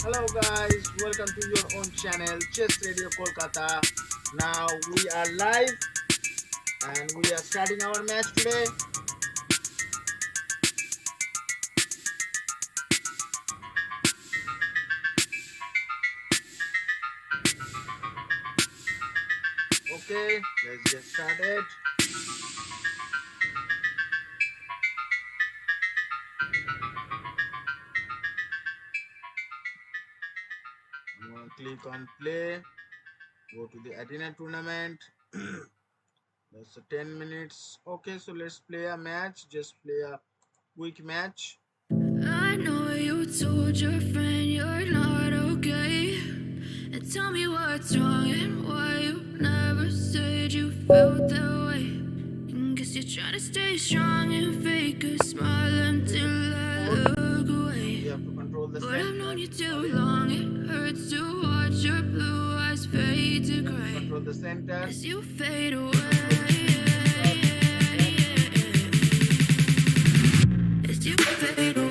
Hello guys, welcome to your own channel Chess Radio Kolkata. Now we are live and we are starting our match today. Okay, let's get started. I'm gonna click on play, go to the Athena tournament. That's 10 minutes. Okay, so let's play a match, just play a quick match. I know you told your friend you're not okay. And tell me what's wrong and why you never said you felt that way. And guess you're trying to stay strong and fake a smile until I look away. You have to control the But I've center. known you too long, it hurts to watch your blue eyes fade to gray Control the center. as you fade away. As you fade away.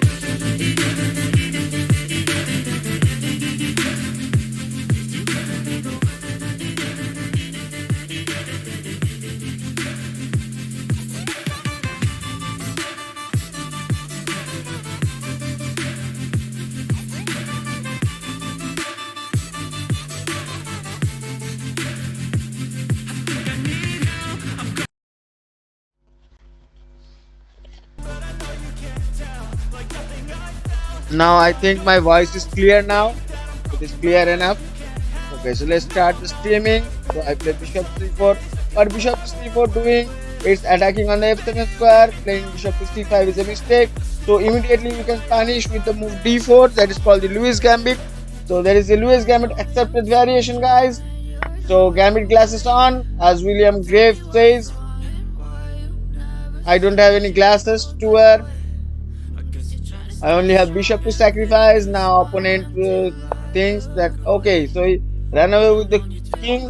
Now I think my voice is clear now. It is clear enough. Okay, so let's start the streaming. So I play bishop c4. What bishop c4 doing? It's attacking on the f7 square. Playing bishop to c5 is a mistake. So immediately we can punish with the move d4. That is called the Lewis Gambit. So there is a Lewis Gambit accepted variation, guys. So Gambit glasses on, as FM Graif says. I don't have any glasses to wear. I only have bishop to sacrifice. Now opponent thinks that okay, so he ran away with the king.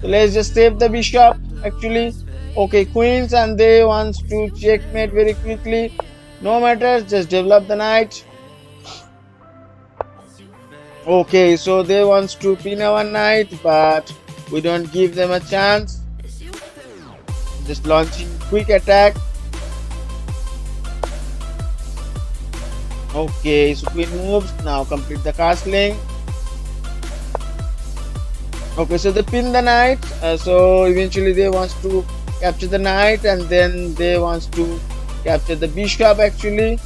So let's just save the bishop. Actually, okay, queens, and they wants to checkmate very quickly. No matter, just develop the knight. Okay, so they wants to pin our knight, but we don't give them a chance. Just launching quick attack. Okay, so queen moves. Now complete the castling. Okay, so they pin the knight. So eventually they wants to capture the knight, and then they wants to capture the bishop actually.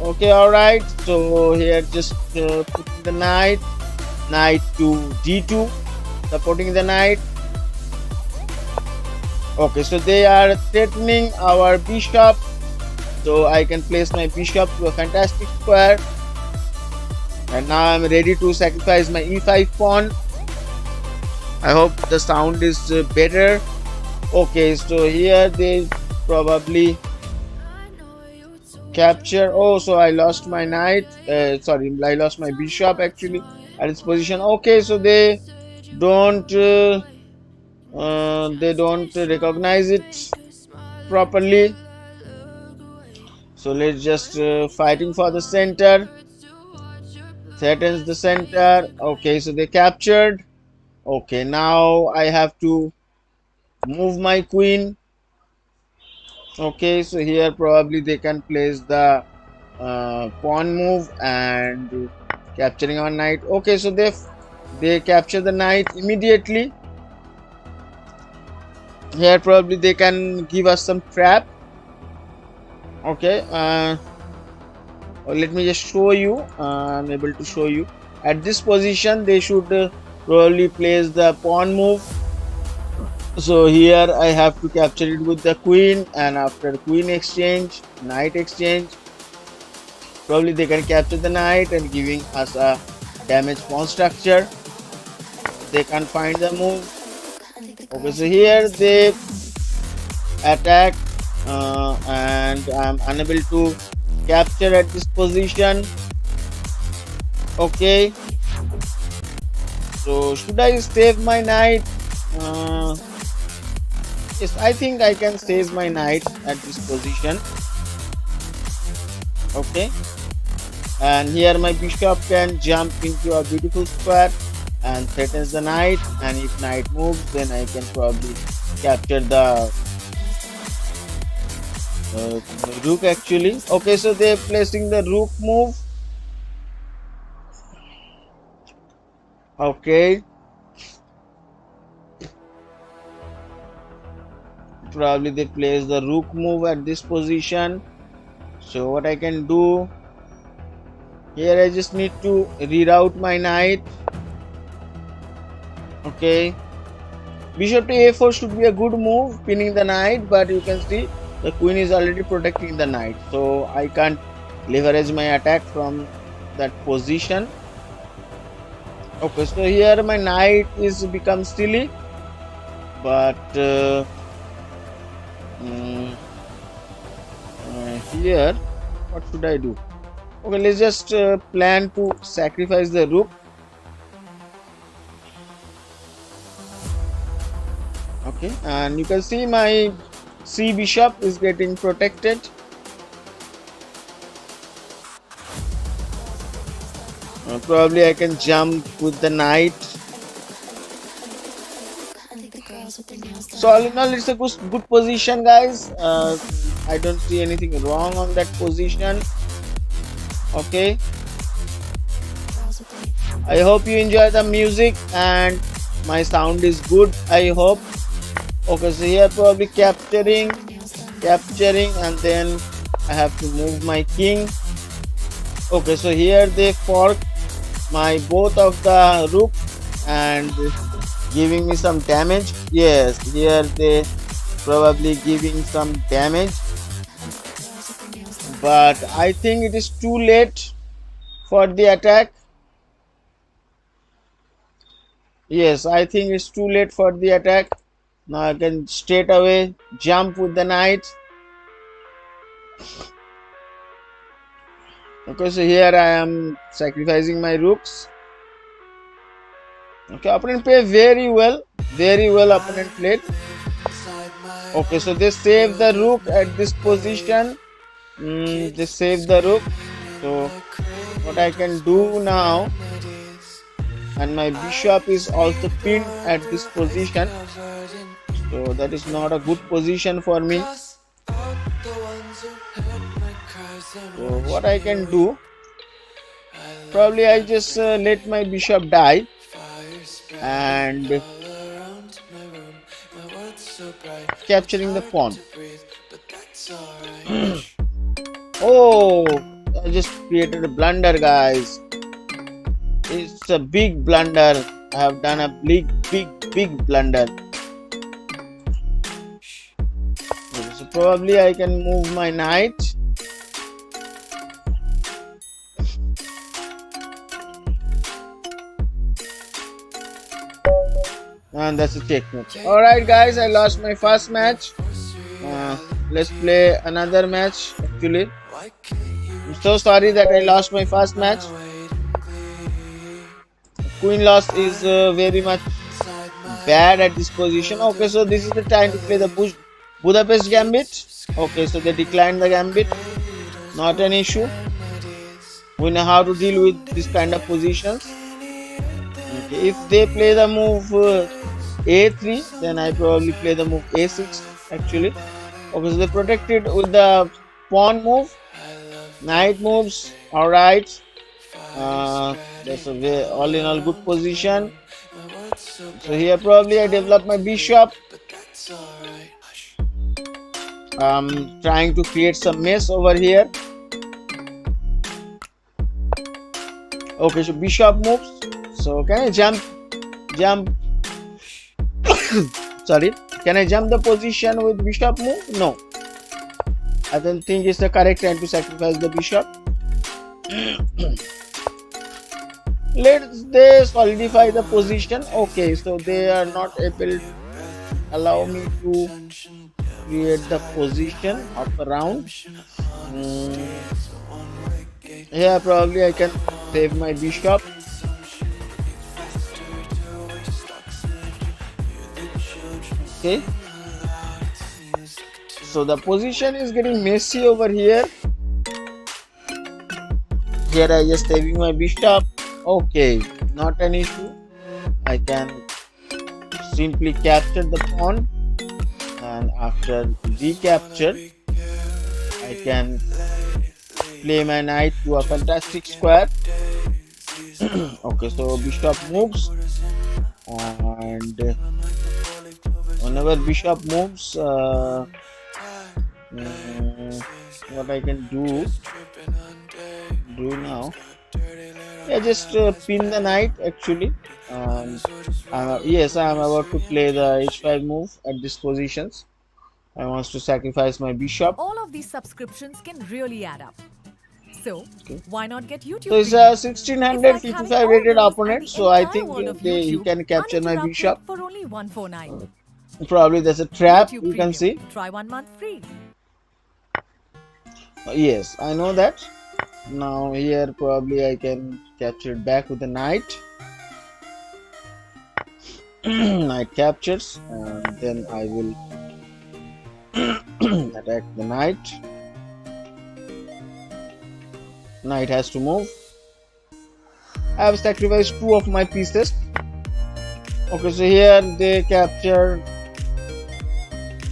Okay, all right. So here just putting the knight to d2, supporting the knight. Okay, so they are threatening our bishop. So I can place my bishop to a fantastic square. And now I'm ready to sacrifice my e5 pawn. I hope the sound is better. Okay, so here they probably capture. Oh, so I lost my knight. Sorry, I lost my bishop actually at its position. Okay, so they don't recognize it properly. So let's just fighting for the center. Threatens the center. Okay, so they captured. Okay, now I have to move my queen. Okay, so here probably they can place the pawn move and capturing our knight. Okay, so they capture the knight immediately. Here probably they can give us some trap. Okay, let me just show you. I'm able to show you. At this position they should probably place the pawn move. So here I have to capture it with the queen, and after queen exchange, knight exchange, probably they can capture the knight and giving us a damaged pawn structure. They can't find the move. Okay, so here they attack and I'm unable to capture at this position. Okay, so should I save my knight? Yes, I think I can save my knight at this position. Okay, and here my bishop can jump into a beautiful square and threatens the knight, and if knight moves then I can probably capture the rook actually. Okay, so they're placing the rook move. Okay, probably they place the rook move at this position. So what I can do here, I just need to reroute my knight. Okay, bishop to a4 should be a good move, pinning the knight, but you can see the queen is already protecting the knight, so I can't leverage my attack from that position. Okay, so here my knight is become silly, but here what should I do? Okay, let's just plan to sacrifice the rook. Okay, and you can see my c bishop is getting protected. Probably I can jump with the knight. So all in all, it's a good position, guys. I don't see anything wrong on that position. Okay, I hope you enjoy the music and my sound is good, I hope. Okay, so here probably capturing, and then I have to move my king. Okay, so here they fork my both of the rook and giving me some damage. Yes, here they probably giving some damage, but I think it is too late for the attack. Yes, I think it's too late for the attack. Now I can straight away jump with the knight. Okay, so here I am sacrificing my rooks. Okay, opponent played very well opponent played. Okay, so they save the rook at this position. They save the rook. So what I can do now, and my bishop is also pinned at this position, so that is not a good position for me. So what I can do, probably I just let my bishop die and capturing the pawn. Oh, I just created a blunder, guys. It's a big blunder. I have done a big blunder. So probably I can move my knight. And that's a checkmate. Alright guys, I lost my first match. Let's play another match actually. I'm so sorry that I lost my first match. Queen loss is very much bad at this position. Okay, so this is the time to play the Budapest Gambit. Okay, so they declined the Gambit. Not an issue. We know how to deal with this kind of positions. Okay, if they play the move a3, then I probably play the move a6 actually. Okay, so they protected with the pawn move. Knight moves. Alright. That's a very all in all good position. So here probably I develop my bishop. Trying to create some mess over here. Okay, so bishop moves. So can I jump sorry, can I jump the position with bishop move? No, I don't think it's the correct time to sacrifice the bishop. Let's they solidify the position. Okay, so they are not able to allow me to create the position of the round. Here probably I can save my bishop. Okay, so the position is getting messy over here. Here I just saving my bishop. Okay, not an issue. I can simply capture the pawn, and after recapture I can play my knight to a fantastic square. Okay, so bishop moves, and whenever bishop moves, what I can do now, yeah, just pin the knight actually. And yes, I am about to play the h5 move at this positions. I want to sacrifice my bishop. All of these subscriptions can really add up. So, Okay. why not get So YouTube it's a Premium? It's like having 1655 all rated news and opponent. the So I entire think world of he YouTube can capture my uninterrupted bishop. for only $149. Probably there's a trap, YouTube you can Premium. see. Try 1 month free. Yes, I know that. Now here probably I can capture it back with the knight. Knight captures, and then I will attack the knight. Knight has to move. I have sacrificed 2 of my pieces. Okay, so here they capture.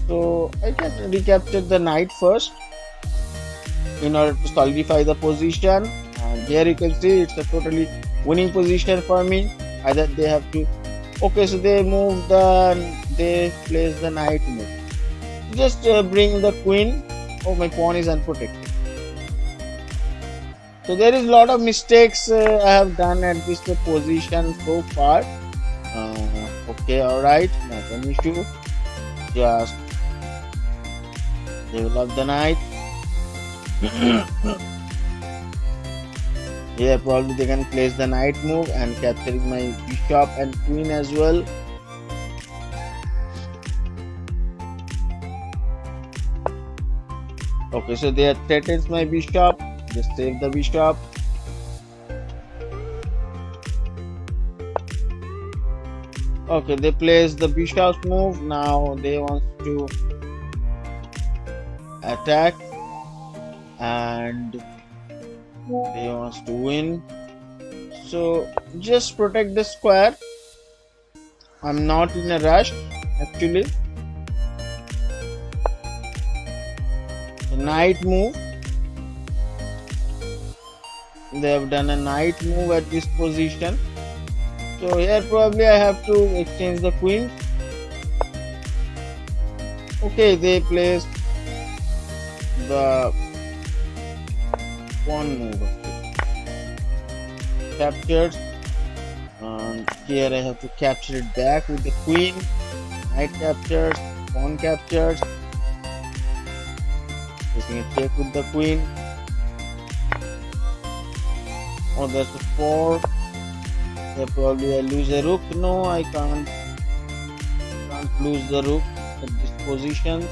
So I can recapture the knight first in order to solidify the position. And here you can see it's a totally winning position for me. Either they have to. Okay, so they place the knight move. Just bring the queen. Oh, my pawn is unprotected. So there is a lot of mistakes I have done at this position so far. Okay, alright, not an issue. Just develop the knight. Here probably they can place the knight move and capturing my bishop and queen as well. Okay, so they threatens my bishop. Just save the bishop. Okay, they place the bishop's move. Now they want to attack and they want to win. So just protect the square. I'm not in a rush actually. The knight move. They have done a knight move at this position. So here probably I have to exchange the queen. Okay, they placed the pawn move. Captured, and here I have to capture it back with the queen. Knight captures, pawn captures. Taking a check with the queen. Oh, that's a 4. Here probably I lose a rook. No, I can't lose the rook at this position.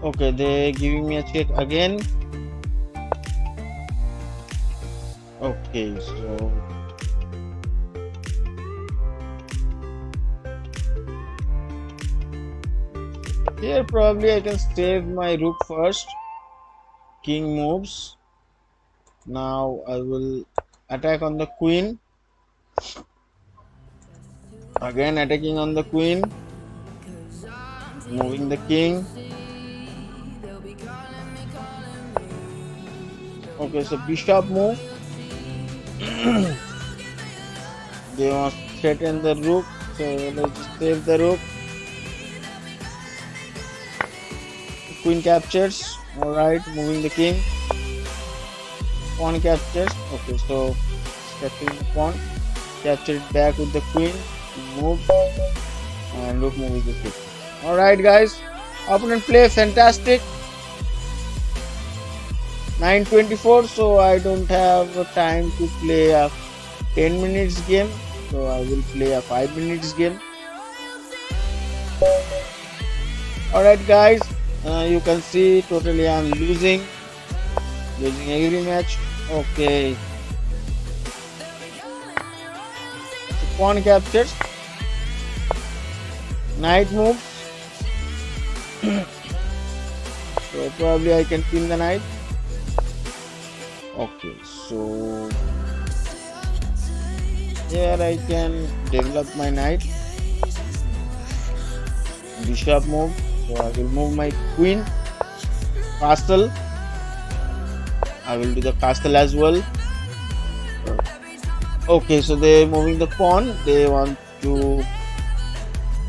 Okay, they're giving me a check again. Okay, so here probably I can save my rook first. King moves. Now I will attack on the queen. Again attacking on the queen. Moving the king. Okay, so bishop move. They want to threaten the rook, so let's just save the rook. Queen captures. Alright, moving the king. Pawn captures. Okay, so capturing the pawn. Capture it back with the queen. Move. And rook moving the king. Alright guys, opponent play fantastic. 9:24, so I don't have time to play a 10 minutes game, so I will play a 5 minutes game. Alright guys, you can see totally I am losing every match. Okay, so pawn captures, knight moves. So So probably I can pin the knight. Okay, so here I can develop my knight. Bishop move. So I will move my queen. Castle. I will do the castle as well. Okay, so they're moving the pawn. They want to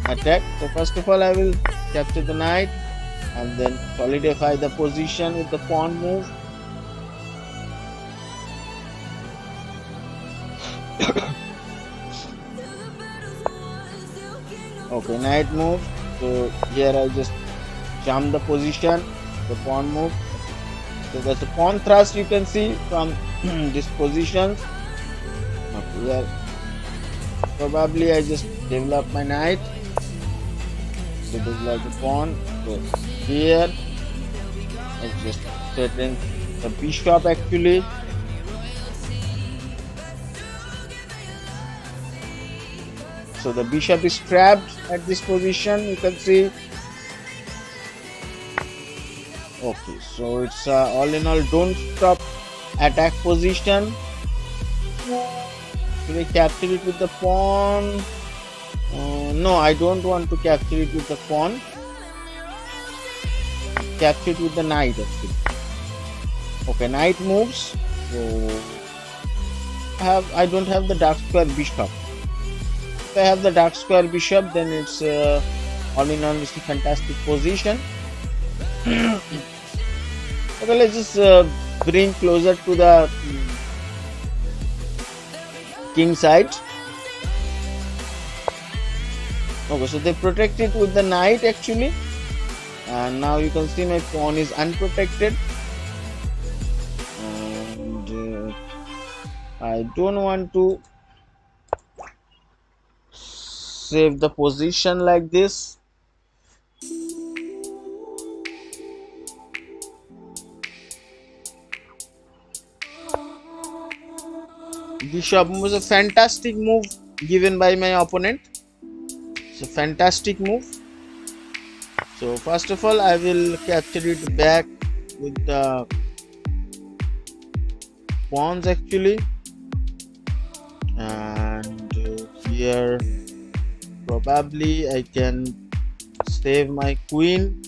attack. So first of all, I will capture the knight and then solidify the position with the pawn move. Okay, knight move. So here I just jump the position, the pawn move. So there's a pawn thrust you can see from this position. Okay, here probably I just develop my knight. So develop the pawn. So here I just threaten the bishop actually. So the bishop is trapped at this position, you can see. Okay, so it's all in all don't stop attack position. Should I capture it with the pawn? No, I don't want to capture it with the pawn. Capture it with the knight actually. Okay, knight moves. So I don't have the dark square bishop. If I have the dark square bishop, then it's all in all it's a fantastic position. Okay, let's just bring closer to the king side. Okay, so they protect it with the knight actually, and now you can see my pawn is unprotected, and I don't want to save the position like this. Bishop was a fantastic move given by my opponent. It's a fantastic move. So first of all I will capture it back with the pawns actually, and here probably I can save my queen.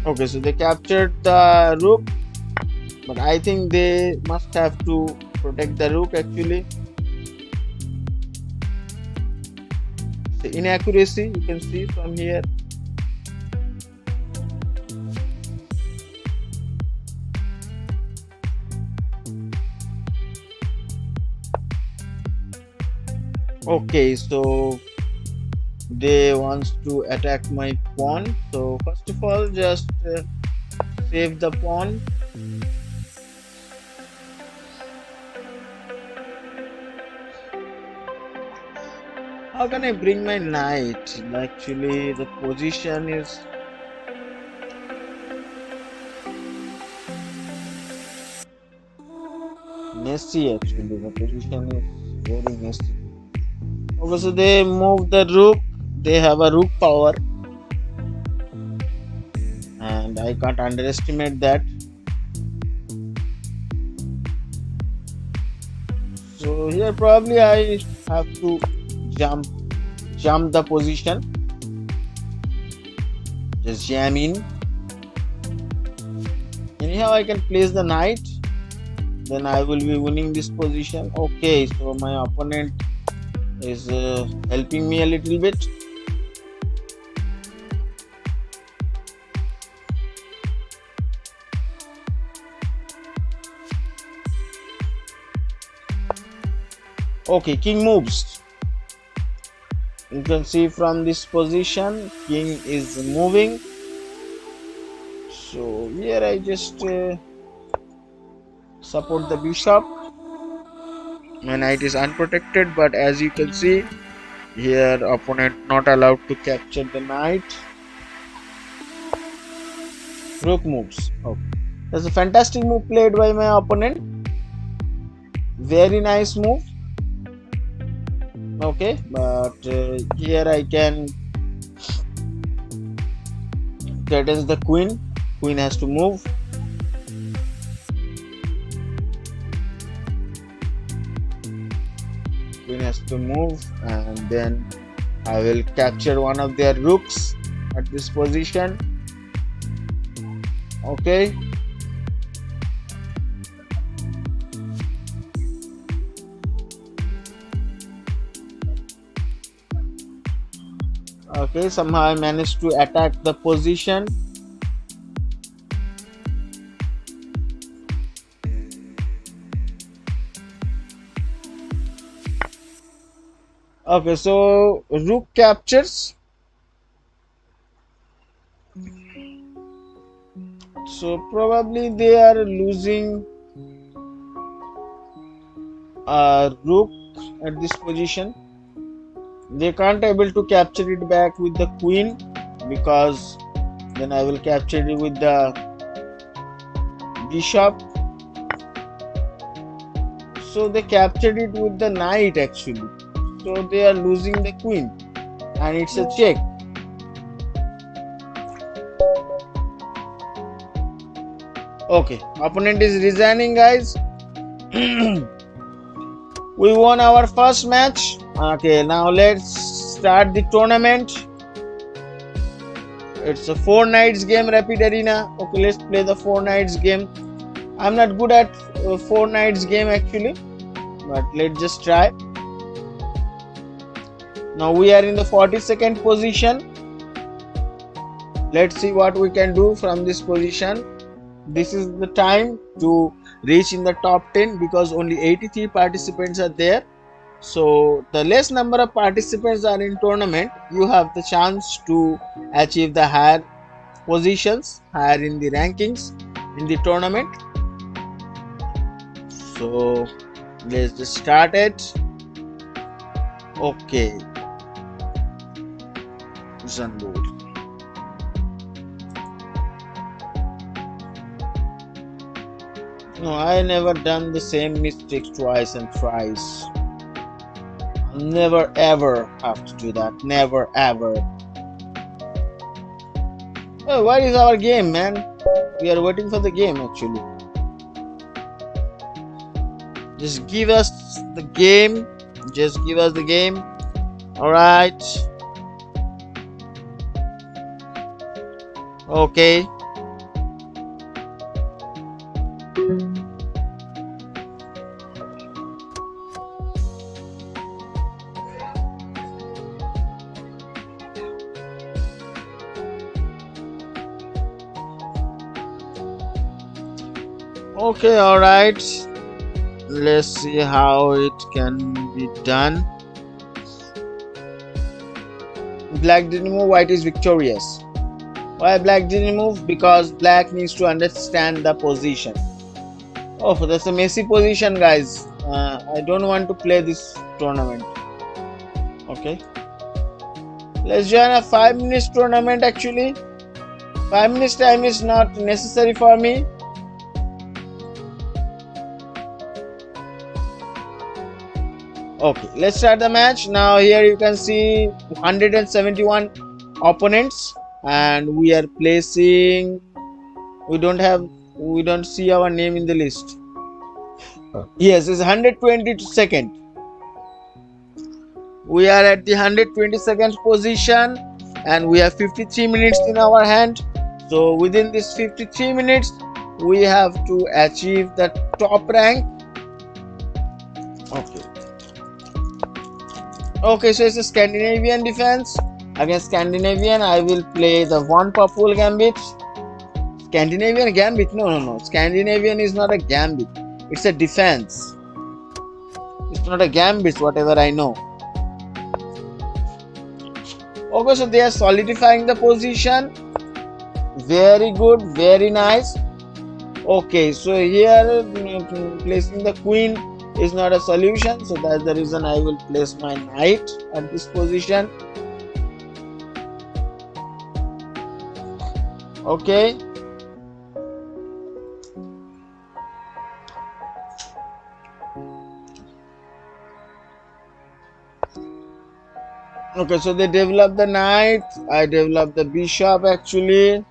Okay, so they captured the rook, but I think they must have to protect the rook actually. The inaccuracy you can see from here. Okay, so they wants to attack my pawn. So first of all, just save the pawn. How can I bring my knight? Actually, the position is messy. Actually, the position is very messy. Okay, so they move the rook. They have a rook power, and I can't underestimate that. So here probably I have to jump the position, just jam in. Anyhow I can place the knight, then I will be winning this position. Okay, so my opponent is helping me a little bit. Okay, king moves. You can see from this position king is moving. So here I just support the bishop. My knight is unprotected, but as you can see here opponent not allowed to capture the knight. Rook moves. Okay, that's a fantastic move played by my opponent. Very nice move. Okay, but here I can threatens the queen. Queen has to move. Queen has to move, and then I will capture one of their rooks at this position. Okay. Okay, somehow I managed to attack the position. Okay, so rook captures. So probably they are losing a rook at this position. They can't able to capture it back with the queen, because then I will capture it with the bishop. So they captured it with the knight actually. So they are losing the queen, and it's a check. Okay, opponent is resigning, guys. We won our first match. Okay, now let's start the tournament. It's a 4 nights game, Rapid Arena. Okay, let's play the 4 nights game. I'm not good at 4 nights game actually, but let's just try. Now we are in the 42nd position. Let's see what we can do from this position. This is the time to reach in the top 10, because only 83 participants are there. So the less number of participants are in tournament, you have the chance to achieve the higher positions, higher in the rankings in the tournament. So let's just start it. Okay, Zambul. No, I never done the same mistake twice and thrice. I'll never ever have to do that. Never ever. Oh, where is our game, man? We are waiting for the game actually. Just give us the game. Just give us the game. Alright. Okay. Okay, alright. Let's see how it can be done. Black didn't move, white is victorious. Why black didn't move? Because black needs to understand the position. Oh, that's a messy position, guys. I don't want to play this tournament. Okay. Let's join a 5 minutes tournament actually. 5 minutes time is not necessary for me. Okay, let's start the match. Now here you can see 171 opponents, and we are placing, we don't see our name in the list. Yes, it's 122nd. We are at the 122nd position, and we have 53 minutes in our hand. So within this 53 minutes we have to achieve the top rank. Okay, so it's a Scandinavian defense. Against Scandinavian, I will play the one purple gambit. Scandinavian gambit? No. Scandinavian is not a gambit. It's a defense. It's not a gambit, whatever I know. Okay, so they are solidifying the position. Very good, very nice. Okay, so here placing the queen is not a solution, so that's the reason I will place my knight at this position. Okay. Okay, so they develop the knight. I develop the bishop actually.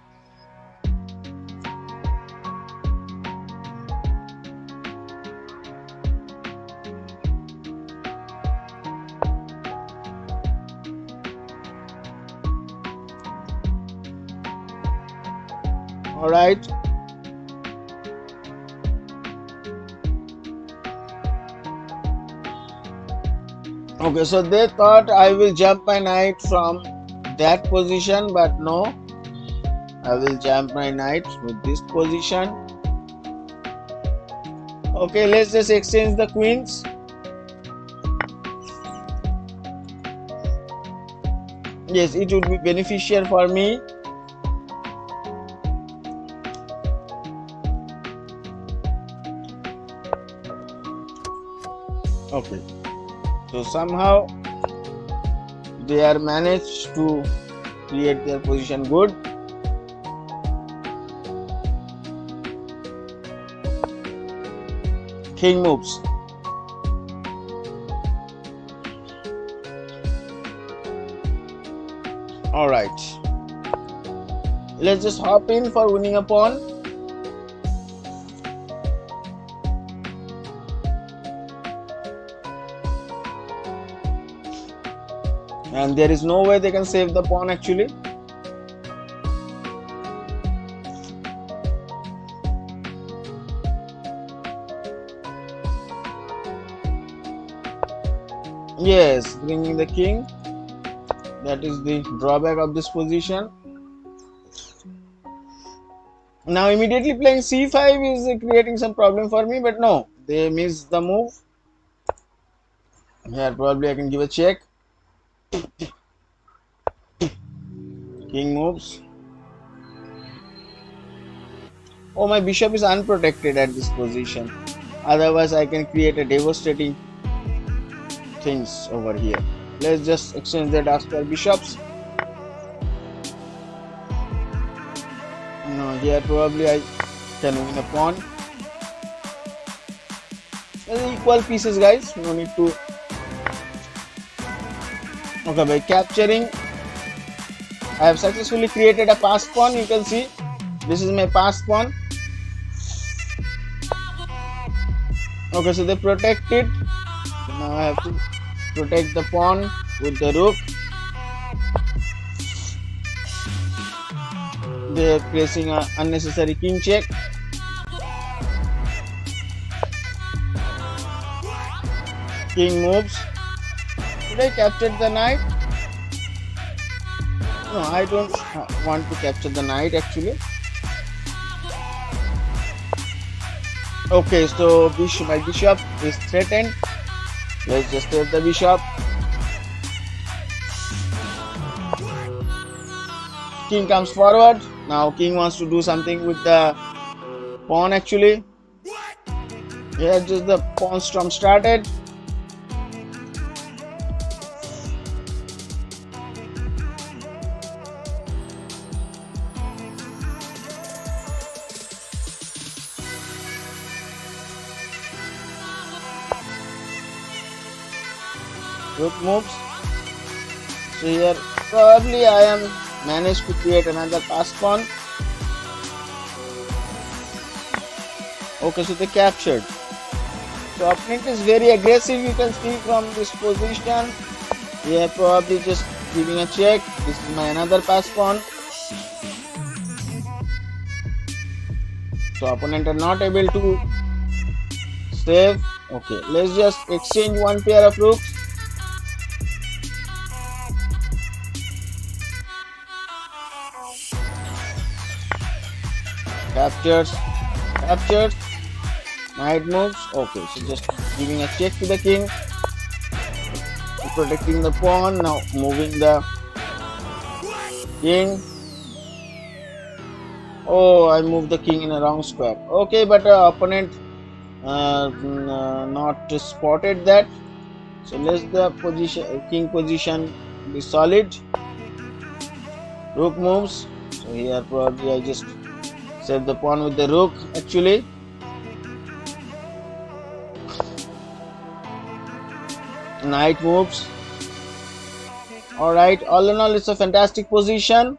All right. Okay, so they thought I will jump my knight from that position, but no, I will jump my knight with this position. Okay, let's just exchange the queens. Yes, it would be beneficial for me. Okay, so somehow they are managed to create their position good. King moves. All right, let's just hop in for winning a pawn. And there is no way they can save the pawn actually. Yes, bringing the king. That is the drawback of this position. Now immediately playing c5 is creating some problem for me, but no, they missed the move. Here probably I can give a check. King moves. Oh, my bishop is unprotected at this position. Otherwise I can create a devastating things over here. Let's just exchange the dark square bishops. No, here probably I can win a pawn. They're equal pieces, guys. No need to. Okay, by capturing, I have successfully created a pass pawn. You can see this is my pass pawn. Okay, so they protect it. Now I have to protect the pawn with the rook. They are placing an unnecessary king check. King moves. Should I capture the knight? No, I don't want to capture the knight actually. Okay, so my bishop is threatened. Let's just take the bishop. King comes forward. Now king wants to do something with the pawn actually. Here just the pawn storm started. Rook moves. So here probably I am managed to create another pass pawn. Okay, so they captured. So opponent is very aggressive, you can see from this position. We are probably just giving a check. This is my another pass pawn. So opponent are not able to save. Okay, let's just exchange one pair of rooks. Captures, knight moves. Okay, so just giving a check to the king, protecting the pawn. Now moving the king. Oh, I moved the king in a wrong square. Okay, but opponent not spotted that. So let's the king position be solid. Rook moves. So here probably I just save the pawn with the rook actually. Knight moves. Alright, all in all, it's a fantastic position.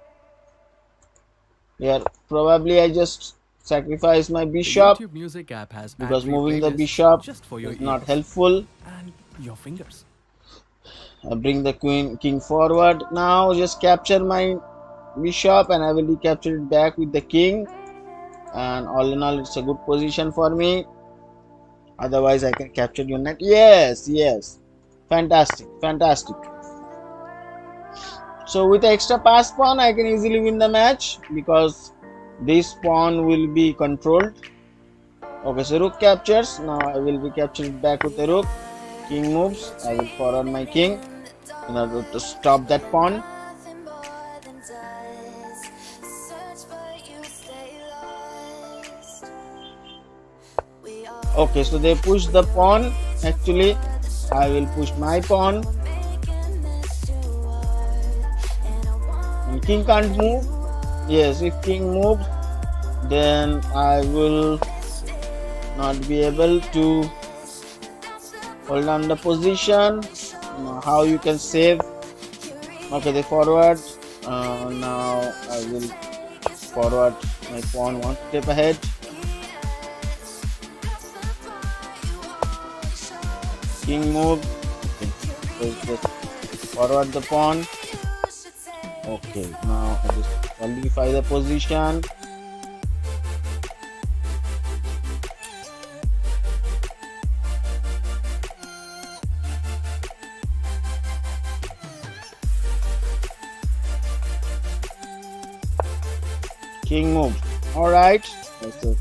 Here, probably I just sacrifice my The bishop YouTube music app has because ad-free moving the playlists bishop just for your is not ears helpful. and your fingers. I bring the king forward. Now just capture my bishop and I will recapture it back with the king. And all in all, it's a good position for me. Otherwise, I can capture your knight. Yes, yes. Fantastic, fantastic. So with the extra pass pawn, I can easily win the match because this pawn will be controlled. Okay, so rook captures. Now I will recapture it back with the rook. King moves. I will forward my king in order to stop that pawn. Okay, so they push the pawn. Actually, I will push my pawn. And king can't move. Yes, if king moves, then I will not be able to hold on the position. How you can save? Okay, they forward. Now I will forward my pawn one step ahead. King move. Okay, so just forward the pawn. Okay, now I just solidify the position. King moves. Alright, that's a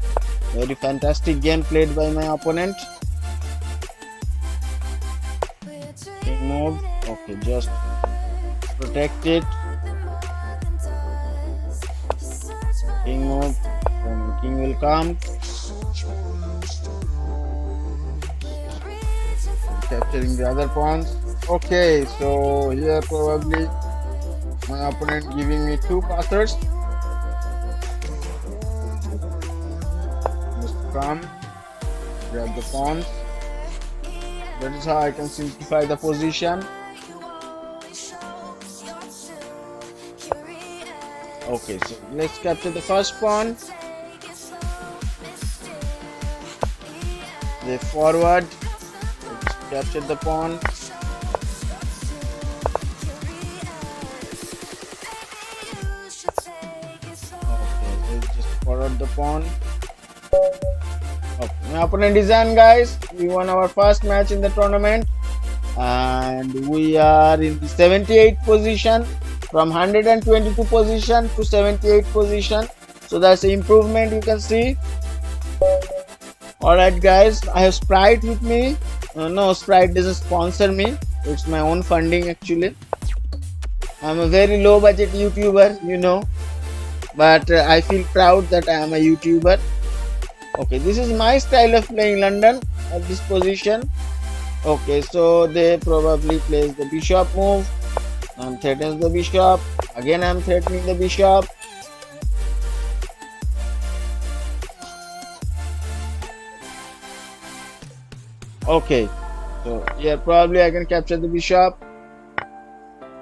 very fantastic game played by my opponent. King move. Okay, just protect it. King move. Then king will come. Capturing the other pawns. Okay, so here probably my opponent giving me two passers. Just come, grab the pawns. That is how I can simplify the position. Okay, so let's capture the first pawn. They forward. Let's capture the pawn. Okay, let's just forward the pawn. Okay, my opponent is on, guys. We won our first match in the tournament, and we are in the 78th position. From 122 position to 78 position, so that's the improvement you can see. Alright guys, I have Sprite with me. No, Sprite doesn't sponsor me, it's my own funding actually. I'm a very low budget YouTuber, you know, but I feel proud that I am a YouTuber. Okay, this is my style of playing London at this position. Okay, so they probably plays the bishop move. I'm threatening the bishop. Again, I'm threatening the bishop. Okay, so here probably I can capture the bishop.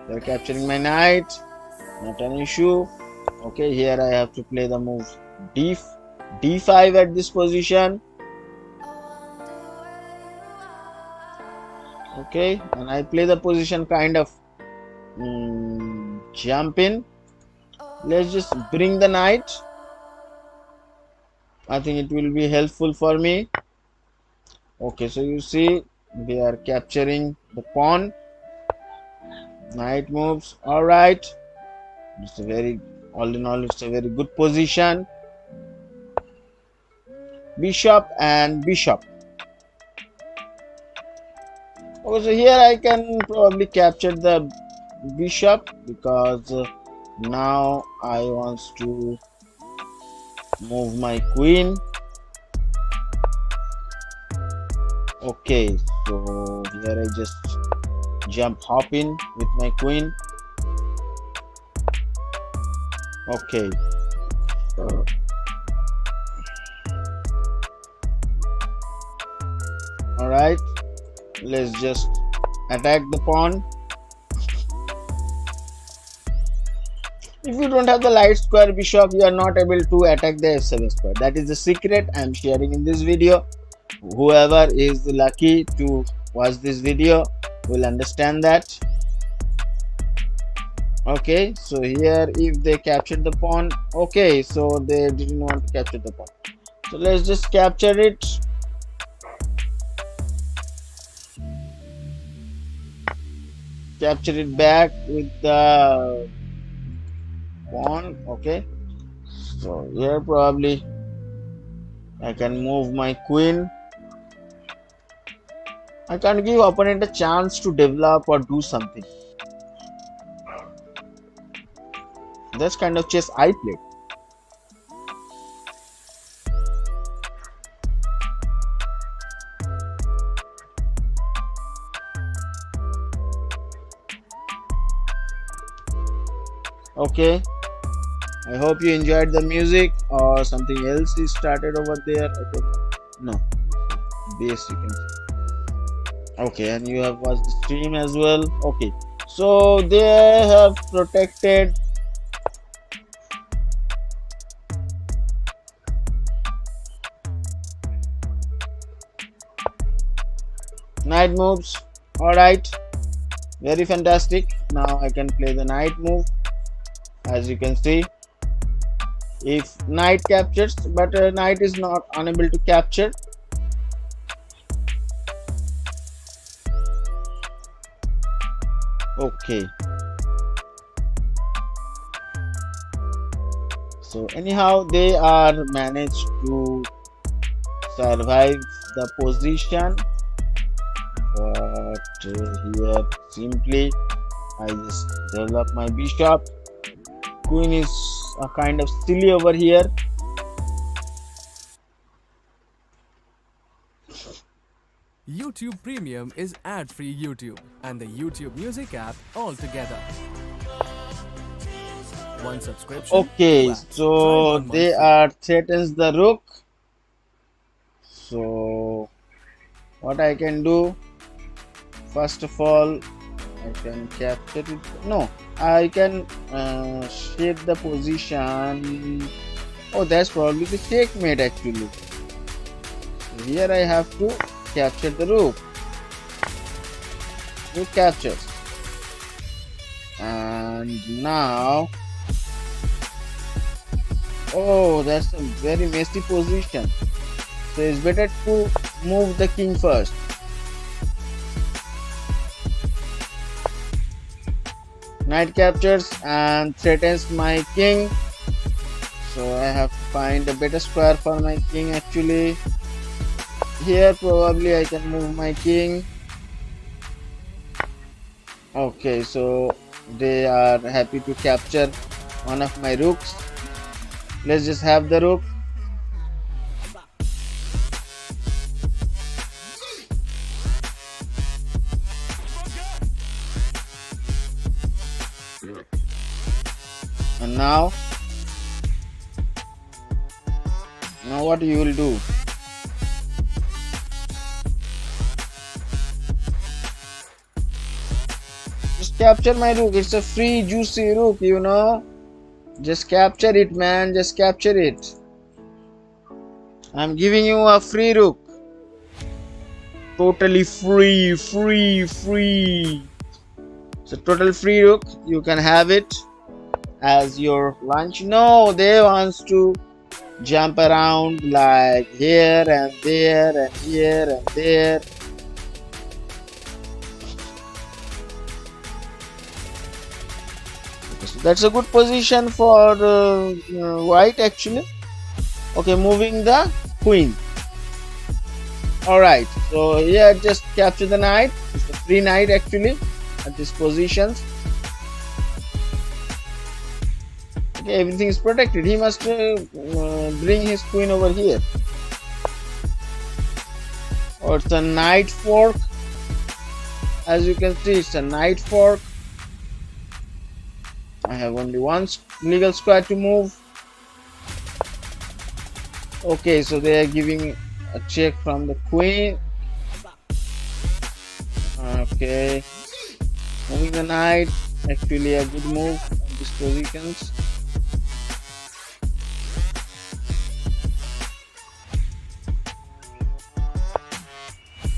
They're capturing my knight. Not an issue. Okay, here I have to play the move d5 at this position. Okay, and I play the position kind of jump in. Let's just bring the knight. I think it will be helpful for me. Okay, so you see we are capturing the pawn. Knight moves. All right, it's a very, all in all, it's a very good position. Bishop and bishop. Okay, so here I can probably capture the bishop because now I want to move my queen. Okay, so here I just hop in with my queen. Okay, so all right, let's just attack the pawn. If you don't have the light square bishop, you are not able to attack the f7 square. That is the secret I am sharing in this video. Whoever is lucky to watch this video will understand that. Okay, so here if they captured the pawn, okay, so they didn't want to capture the pawn. So let's just capture it. Capture it back with the pawn. Okay, so here probably I can move my queen. I can't give opponent a chance to develop or do something. That's kind of chess I played. Okay, I hope you enjoyed the music or something else is started over there. I don't know. No, bass you can see. Okay, and you have watched the stream as well. Okay, so they have protected knight moves. All right, very fantastic. Now I can play the knight move. As you can see, if knight captures, but knight is not unable to capture. Okay, so anyhow they are managed to survive the position, but here simply I just develop my bishop. Queen is a kind of silly over here. YouTube Premium is ad-free YouTube and the YouTube Music app all together. One subscription. Okay, two apps. Try so 1 month they free. are threatens the rook. So what I can do, first of all, I can capture it. No, I can shape the position. Oh, that's probably the checkmate actually. So here I have to capture the rook. Rook captures. And now, oh, that's a very messy position. So it's better to move the king first. Knight captures and threatens my king. So I have to find a better square for my king actually. Here probably I can move my king. Okay, so they are happy to capture one of my rooks. Let's just have the rook. And now what you will do? Just capture my rook. It's a free juicy rook, you know. Just capture it, man. Just capture it. I'm giving you a free rook. Totally free. So total free rook. You can have it as your lunch. No, they wants to jump around like here and there and here and there. So that's a good position for white actually. Okay, moving the queen. Alright, so here just capture the knight. It's a free knight actually at this position. Okay, everything is protected. He must bring his queen over here. Or it's a knight fork. As you can see, it's a knight fork. I have only one legal square to move. Okay, so they are giving a check from the queen. Okay, moving the knight, actually a good move. these positions.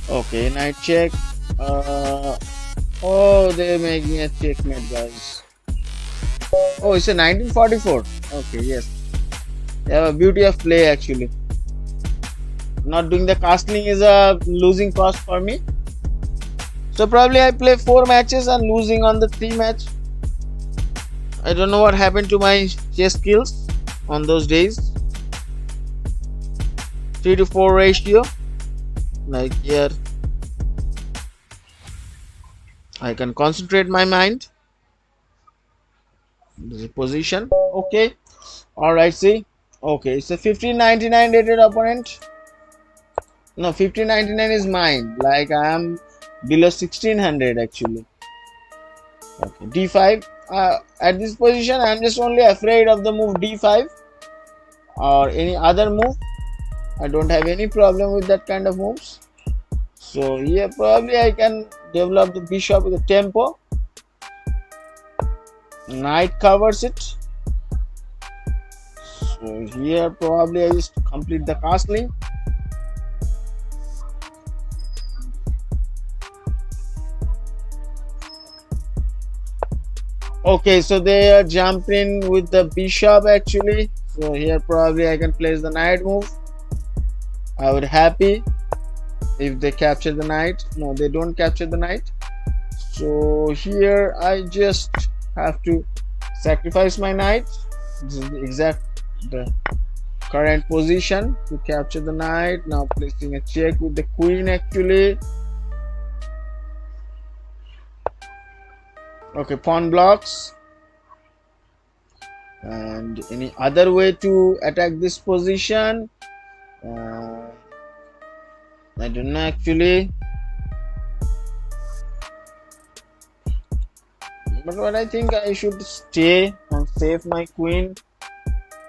Okay, knight check. Oh, they're making a checkmate, guys. Oh, it's a 1944. Okay, yes. They have a beauty of play actually. Not doing the castling is a losing cost for me. So probably I play 4 matches and losing on the 3 match. I don't know what happened to my chess skills on those days. 3 to 4 ratio. Like here, I can concentrate my mind. This is position. Okay. Alright, see. Okay, it's a 1599 rated opponent. No, 1599 is mine. Like I am below 1600 actually. Okay, d5. At this position, I am just only afraid of the move d5 or any other move. I don't have any problem with that kind of moves. So here probably I can develop the bishop with a tempo. Knight covers it. So here probably I just complete the castling. Okay, so they are jumping with the bishop actually. So here probably I can place the knight move. I would happy if they capture the knight. No, they don't capture the knight. So here I just have to sacrifice my knight. This is the current position to capture the knight. Now placing a check with the queen actually. Okay, pawn blocks. And any other way to attack this position? I don't know actually. But what I think I should stay and save my queen.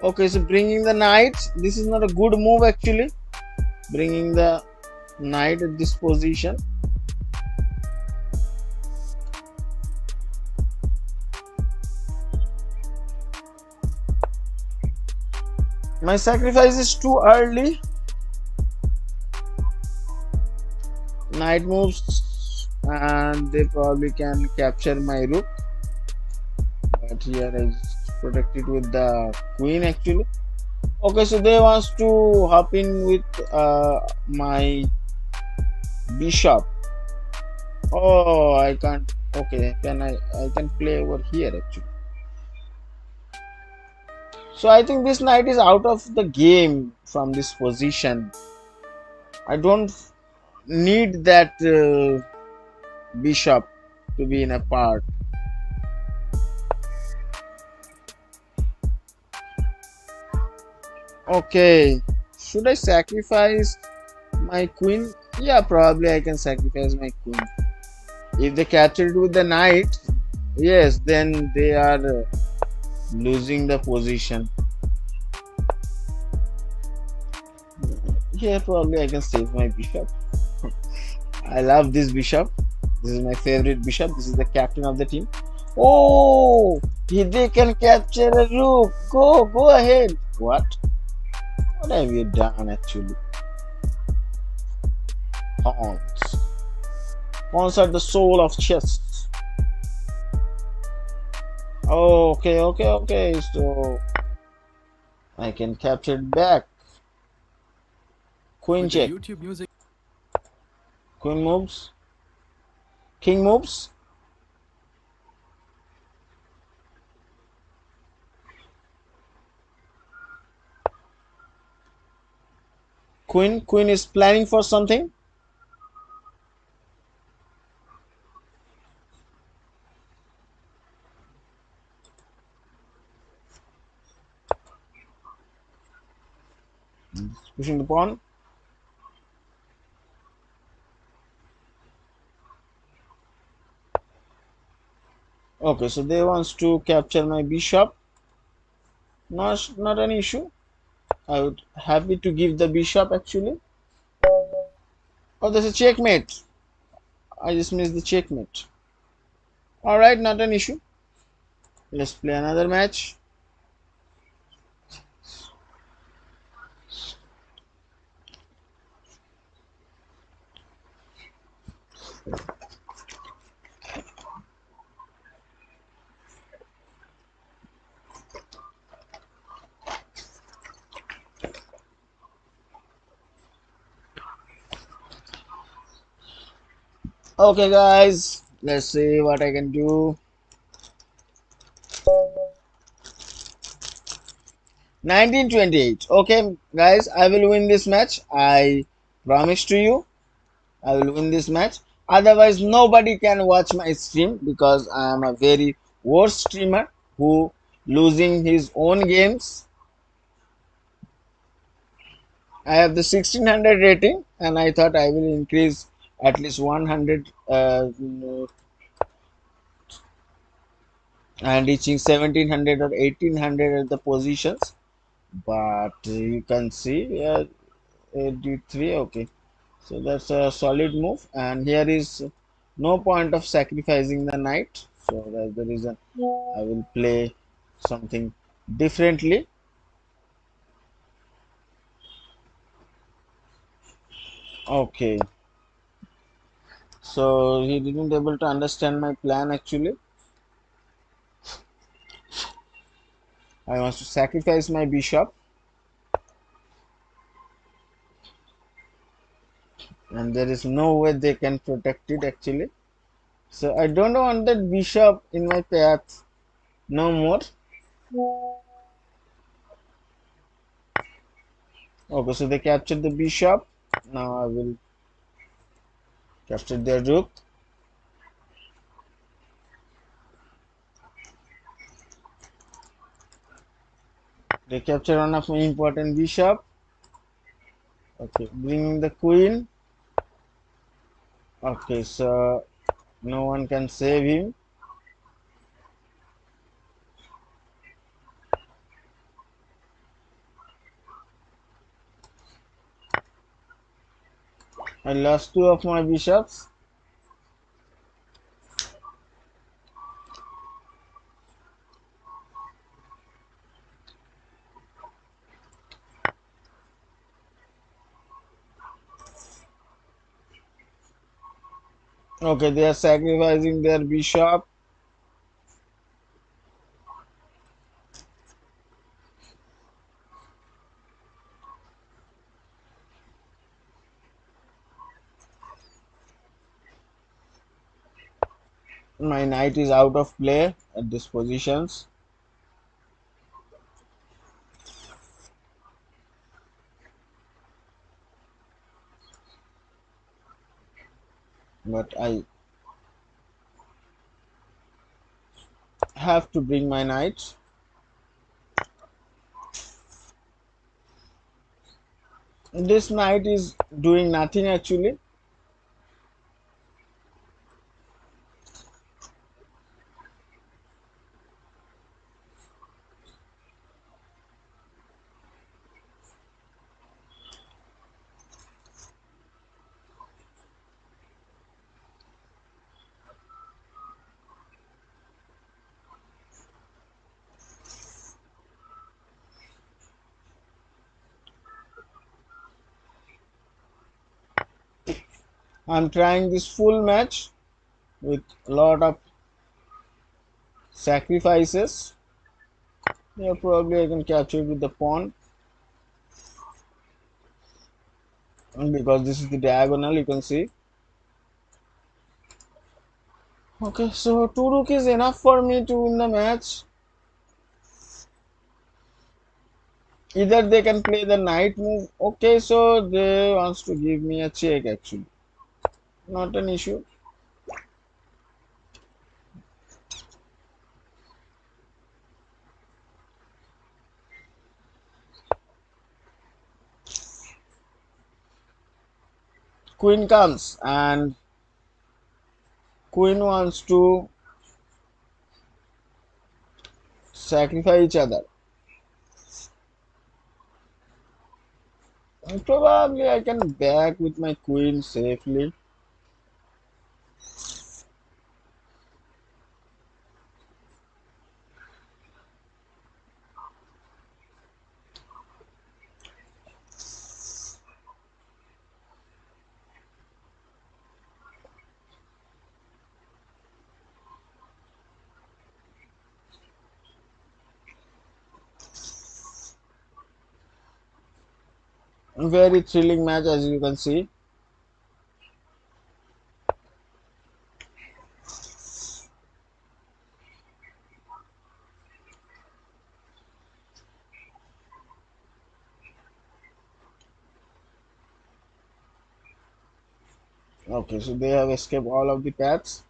Okay, so bringing the knight. This is not a good move actually. Bringing the knight at this position. My sacrifice is too early. Knight moves and they probably can capture my rook. But here I just protect it with the queen actually. Okay, so they wants to hop in with my bishop. Oh, I can't. Okay, I can play over here actually. So I think this knight is out of the game from this position. I don't need that bishop to be in a part. Okay, should I sacrifice my queen? Yeah, probably I can sacrifice my queen. If they capture it with the knight, yes, then they are losing the position. Here probably I can save my bishop. I love this bishop. This is my favorite bishop. This is the captain of the team. Oh, they can capture a rook. Go ahead. What have you done actually? Pawns. Pawns are the soul of chess. Oh, okay. So I can capture it back. Queen With the check. YouTube music. Queen moves. King moves. Queen is planning for something. Pushing the pawn. Okay, so they wants to capture my bishop. Not an issue. I would happy to give the bishop actually. Oh, there's a checkmate. I just missed the checkmate. Alright, not an issue. Let's play another match. Okay, guys, let's see what I can do. 1928. Okay, guys, I will win this match. I promise to you, I will win this match. Otherwise, nobody can watch my stream because I am a very worst streamer who losing his own games. I have the 1600 rating, and I thought I will increase at least 100 and reaching 1700 or 1800 at the positions. But you can see d3. Okay, so that's a solid move, and here is no point of sacrificing the knight, so that's the reason I will play something differently. Okay, so he didn't able to understand my plan. Actually, I want to sacrifice my bishop, and there is no way they can protect it actually. So I don't want that bishop in my path no more. Okay, so they captured the bishop. Now I will capture their rook. They capture one of my important bishop. Okay, bringing the queen. Okay, so no one can save him. I lost two of my bishops. Okay, they are sacrificing their bishop. My knight is out of play at these positions. But I have to bring my knight. This knight is doing nothing actually. I'm trying this full match with a lot of sacrifices. Yeah, probably I can capture it with the pawn. And because this is the diagonal, you can see. Okay, so two rook is enough for me to win the match. Either they can play the knight move. Okay, so they wants to give me a check actually. Not an issue. Queen comes and queen wants to sacrifice each other. And probably I can back with my queen safely. Very thrilling match, as you can see. Okay, so they have escaped all of the paths.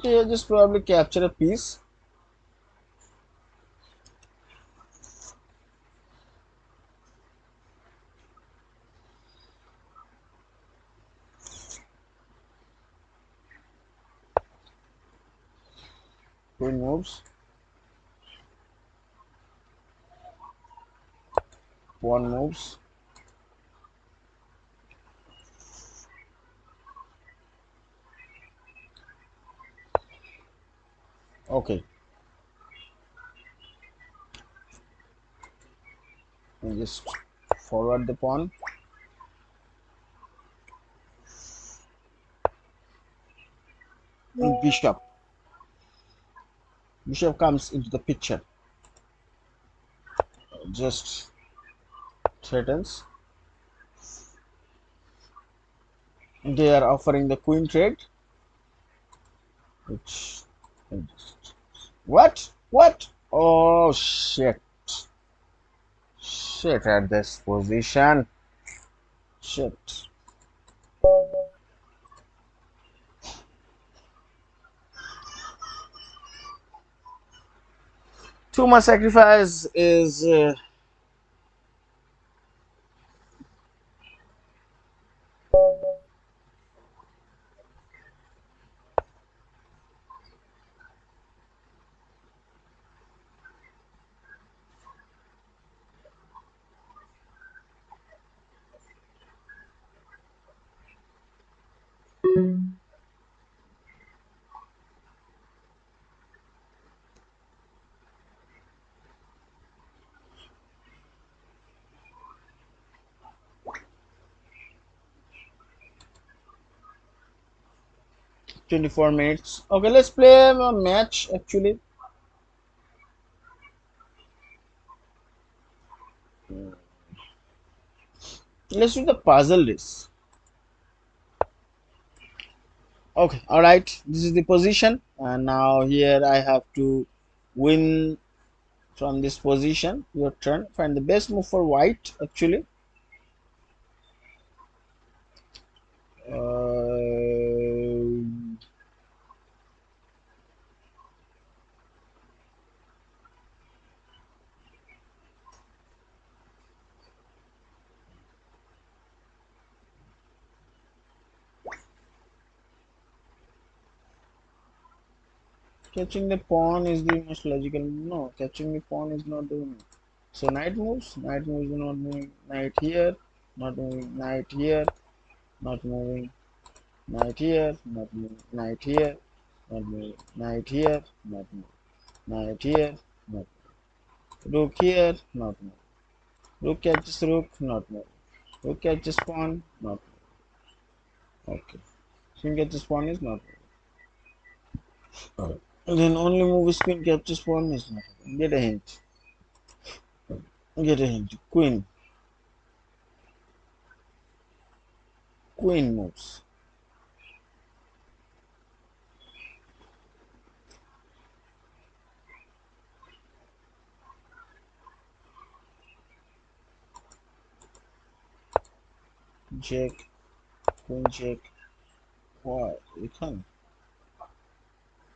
They just probably capture a piece. Queen moves. Pawn moves. Okay, we just forward the pawn. And bishop. Bishop comes into the picture. Just threatens. They are offering the queen trade. Which what? What? Oh shit. Shit at this position. Shit. Too much sacrifice is 24 minutes. Okay, let's play a match actually. Let's do the puzzle race. Okay, all right. This is the position, and now here I have to win from this position. Your turn. Find the best move for white actually. Uh, Catching the pawn is the most logical. No, catching the pawn is not doing it. So knight moves. Knight moves are not moving. Knight here. Not moving. Knight here. Not moving. Knight here. Not moving. Knight here. Not moving. Knight here. Not moving. Knight here. Not moving. Rook here. Not moving. Rook catches rook. Not moving. Rook catches pawn. Not moving. Okay. Queen catches pawn is not moving. Then only move is queen captures pawn is not moving. Get a hint. Get a hint. Queen. Queen moves. Jack. Queen jack. Why? You can't.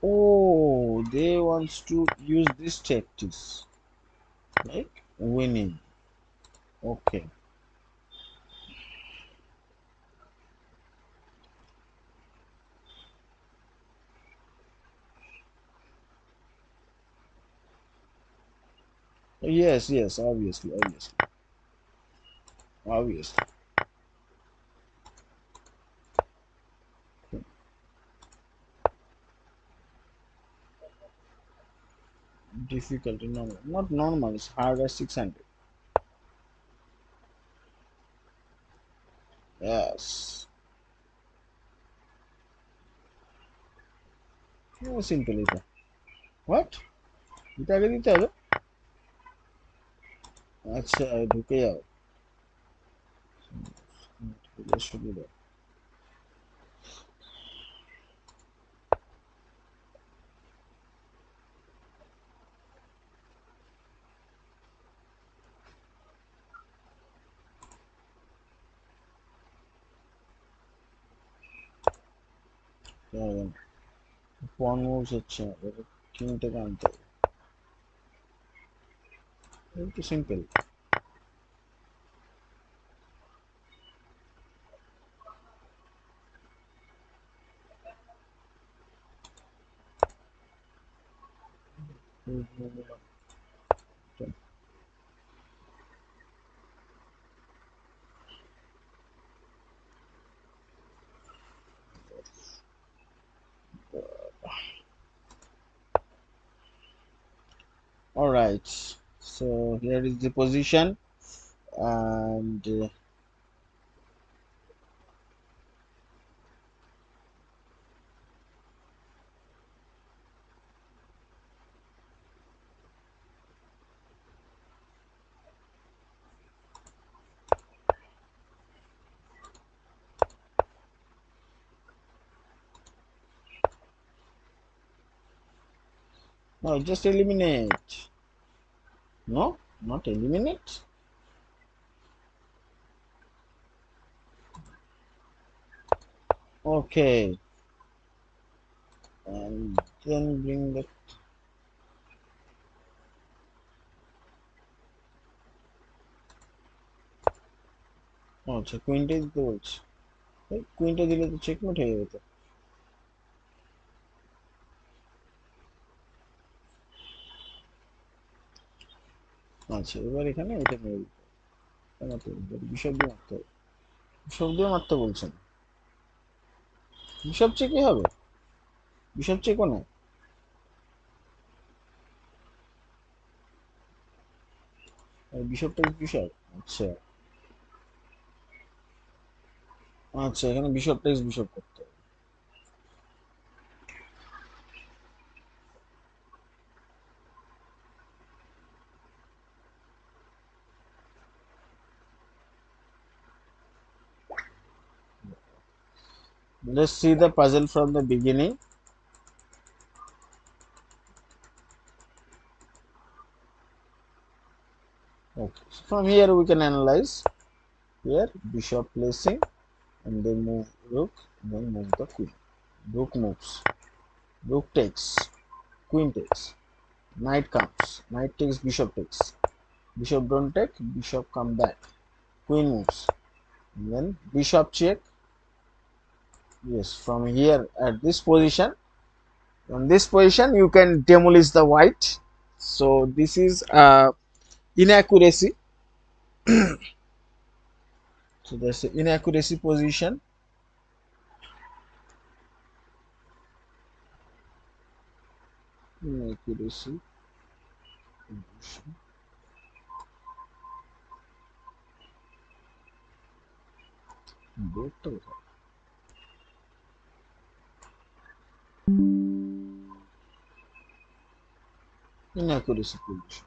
Oh, they wants to use this tactics. Like winning. Okay. Yes, yes, obviously. Difficulty normal. Not normal, it's hard as 600. Yes. Simple এটা. What? এটা আগে দিতে হবে? আচ্ছা ঢুকে যাও, সুবিধা। পন মুভস হচ্ছে না, কিং থেকে আনতে হবে, একটু simple. All right, so here is the position, and no, just eliminate. No, not eliminate. Okay, and then bring the. আচ্ছা কুইনটাই দিতে বলছি, কুইনটা দিলে তো চেকমেট হয়ে যেত। আচ্ছা এবার এখানে এটা নিয়ে দিতে হবে, বিশপ দিয়ে মারতে হবে, বিশপ দিয়ে মারতে বলছেন, বিশপ চেকই হবে, বিশপ চেকও না, বিশপটা বিশপ। আচ্ছা আচ্ছা এখানে বিশপ টেক্স বিশপ করতে হবে। Let's see the puzzle from the beginning. Okay, so from here we can analyze. Here bishop placing, and then move rook, then move the queen. Rook moves, rook takes, queen takes, knight comes, knight takes, bishop takes, bishop don't take, bishop come back, queen moves, and then bishop check. Yes, from here at this position, from this position you can demolish the white. So this is inaccuracy. So there's an inaccuracy position. Inaccuracy position. Both of them. Inaccuracy position.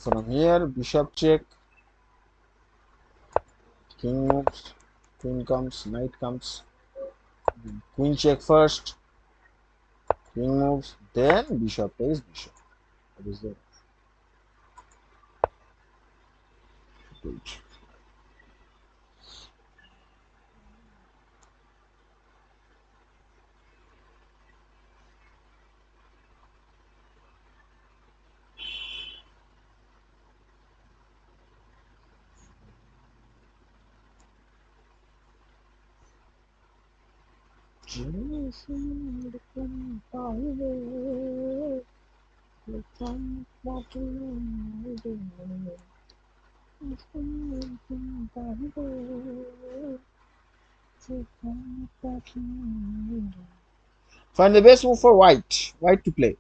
From here, bishop check, king moves, queen comes, knight comes, queen check first, king moves, then bishop takes bishop. That is the page. Find the best move for white. White to play.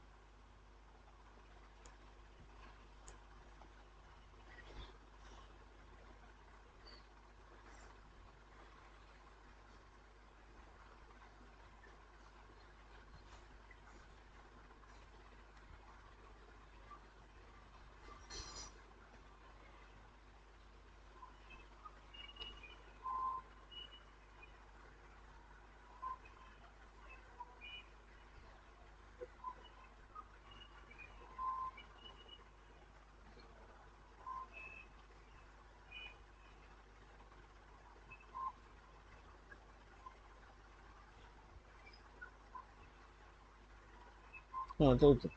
No, it's okay.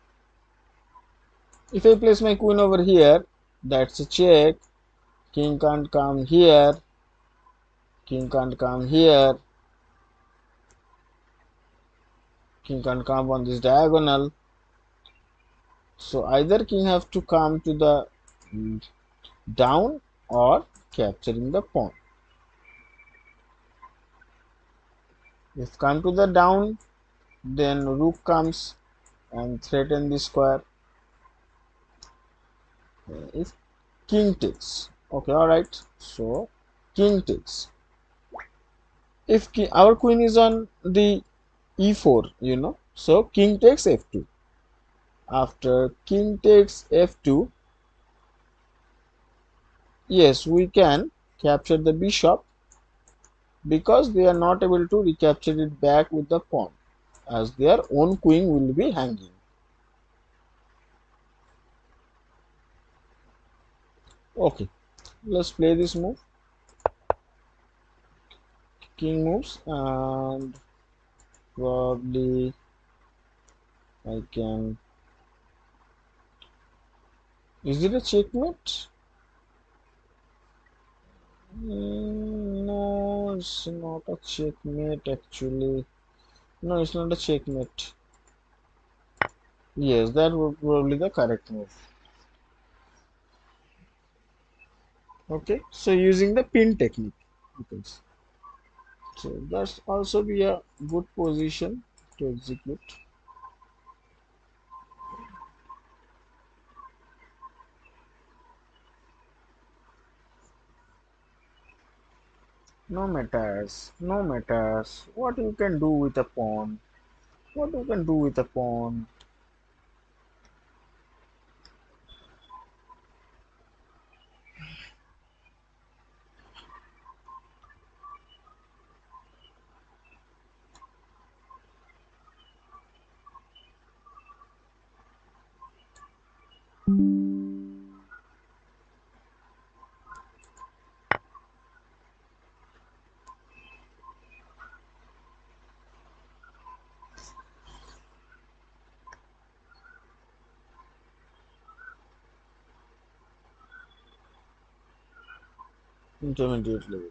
If I place my queen over here, that's a check. King can't come here. King can't come here. King can't come on this diagonal. So either king have to come to the down or capturing the pawn. If come to the down, then rook comes and threaten the square. If king takes, okay, all right. So king takes. If our queen is on the e4, so king takes f2. After king takes f2, yes, we can capture the bishop because they are not able to recapture it back with the pawn as their own queen will be hanging. Okay, let's play this move. King moves and probably I can. Is it a checkmate? No, it's not a checkmate actually. No, it's not a checkmate. Yes, that would probably the correct move. Okay, so using the pin technique. Okay. So that's also be a good position to execute. No matters, no matters. What you can do with a pawn? What you can do with a pawn? Intermediate level,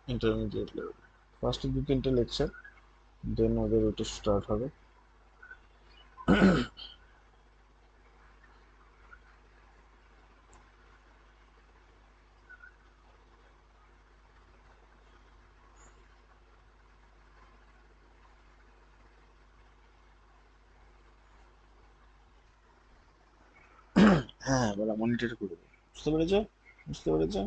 intermediate level. First দু তিনটে lecture, দেন ওদের ওটা start হবে। হ্যাঁ, বলা monitor করে দেবো। বুঝতে পেরেছো? বুঝতে পেরেছো?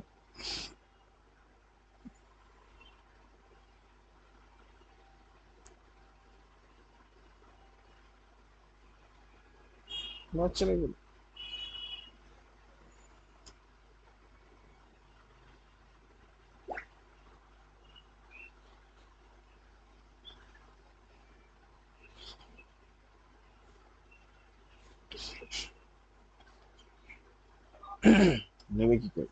বাচ্চা লেগে নেবে কি করে?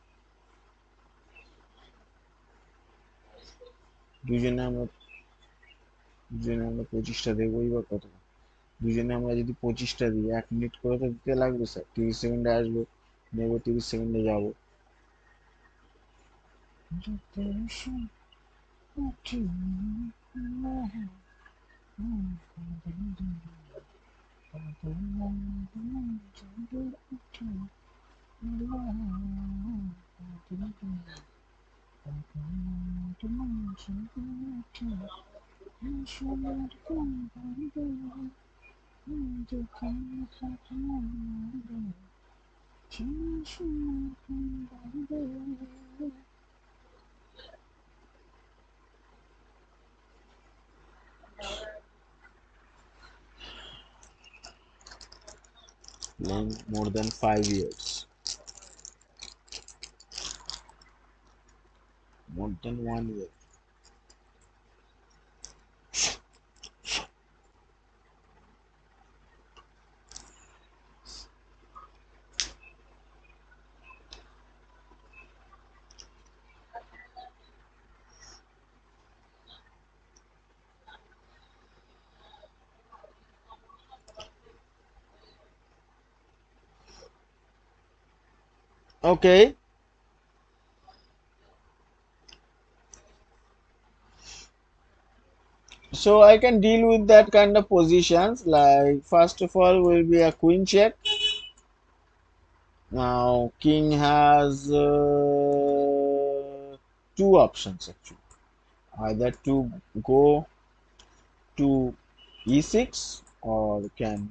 দুজনে আমরা দুজনে আমরা 25টা দেবোই বা কত? দুজনে আমরা যদি 25টা দিই 1 মিনিট করে তো দিতে লাগবে স্যার। 30 সেকেন্ডে আসবো, নেবো, 30 সেকেন্ডে যাবো। Playing more than 5 years, more than 1 year. Okay, so I can deal with that kind of positions. Like first of all will be a queen check. Now king has two options actually, either to go to e6 or can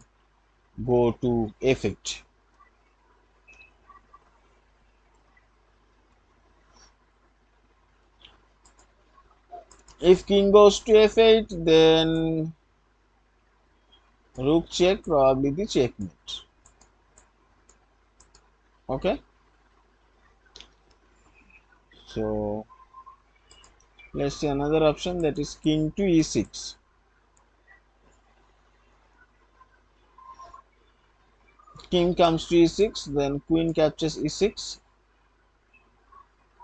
go to f8. If king goes to f8, then rook check, probably the checkmate. Okay, so let's see another option, that is king to e6. King comes to e6, then queen captures e6,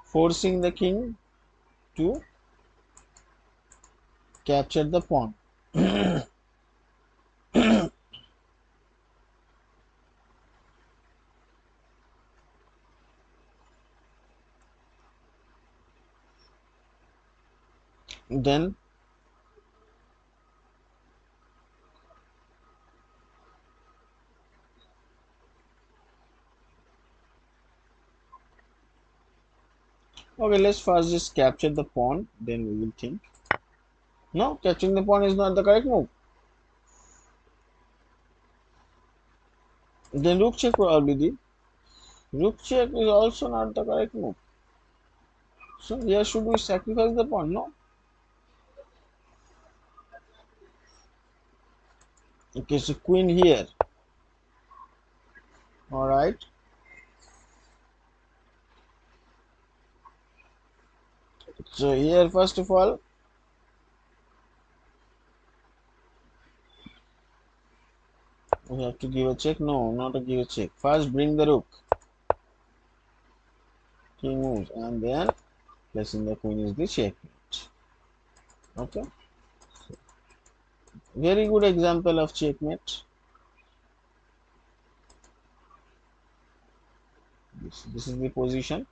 forcing the king to capture the pawn. Then okay, let's first just capture the pawn, then we will think. No, capturing the pawn is not the correct move. Then rook check, probably the rook check is also not the correct move. So here should we sacrifice the pawn? No. Okay, so queen here. All right. So here first of all we have to give a check. No, not to give a check. First bring the rook. King moves and then placing the queen is the checkmate. Okay. Very good example of checkmate. This is the position.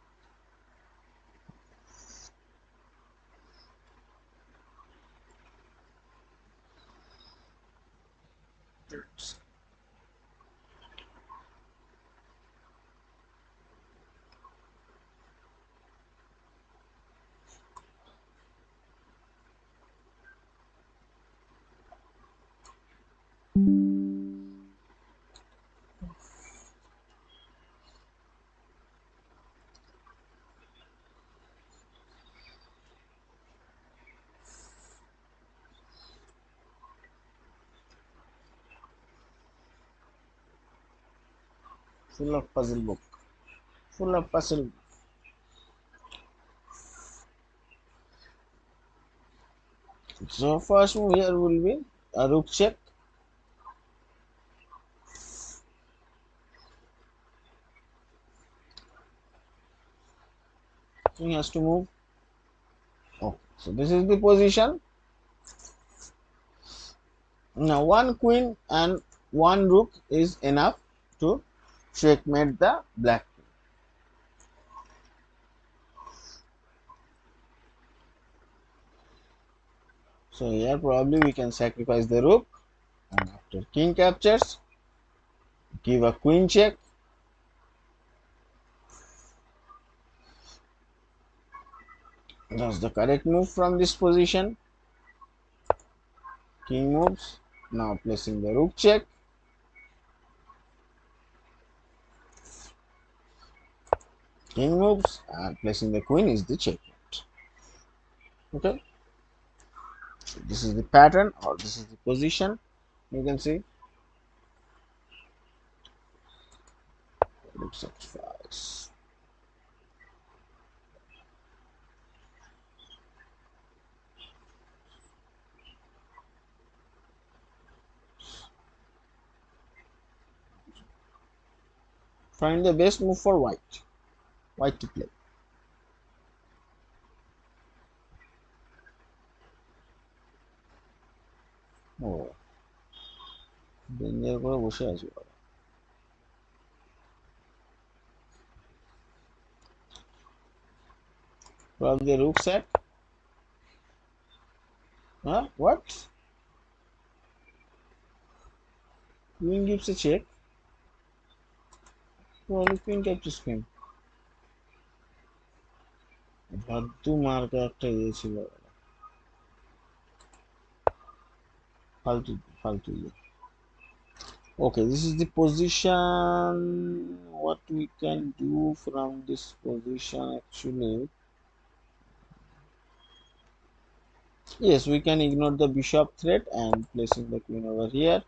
Full of puzzle book. Full of puzzle. So first move here will be a rook check. King has to move. Oh, so this is the position. Now one queen and one rook is enough to checkmate the black. So here probably we can sacrifice the rook, and after king captures, give a queen check. That's the correct move from this position. King moves. Now placing the rook check. King moves and placing the queen is the checkmate. Okay. So this is the pattern, or this is the position. You can see. Rook sacrifice. Find the best move for white. White to play. Oh, danger করে বসে আছি। Probably the rook sack. Huh? What? Queen gives a check. Probably queen captures queen. ভাদ্দু মার্কা একটা ইয়ে ছিল, ফালতু ফালতু ইয়ে। Okay, this is the position. What we can do from this position actually? Yes, we can ignore the bishop threat and placing the queen over here.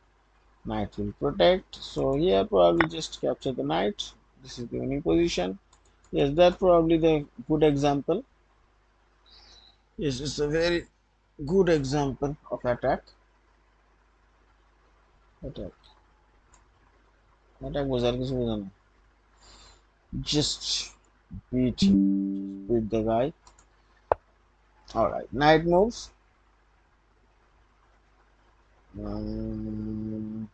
Knight will protect. So here probably just capture the knight. This is the winning position. Yes, that's probably the good example. Yes, it's a very good example of attack. Attack. Attack was just beat him. Just beat the guy. Alright, knight moves. Um,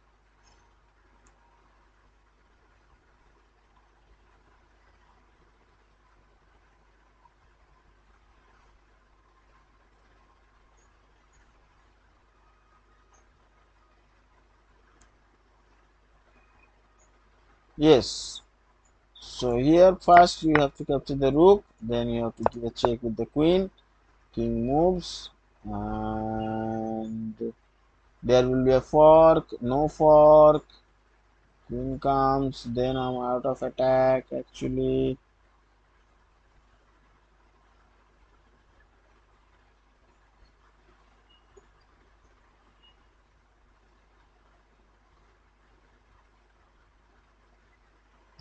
yes. So here first you have to capture the rook, then you have to give a check with the queen. King moves, and there will be a fork, no fork. Queen comes, then I'm out of attack actually.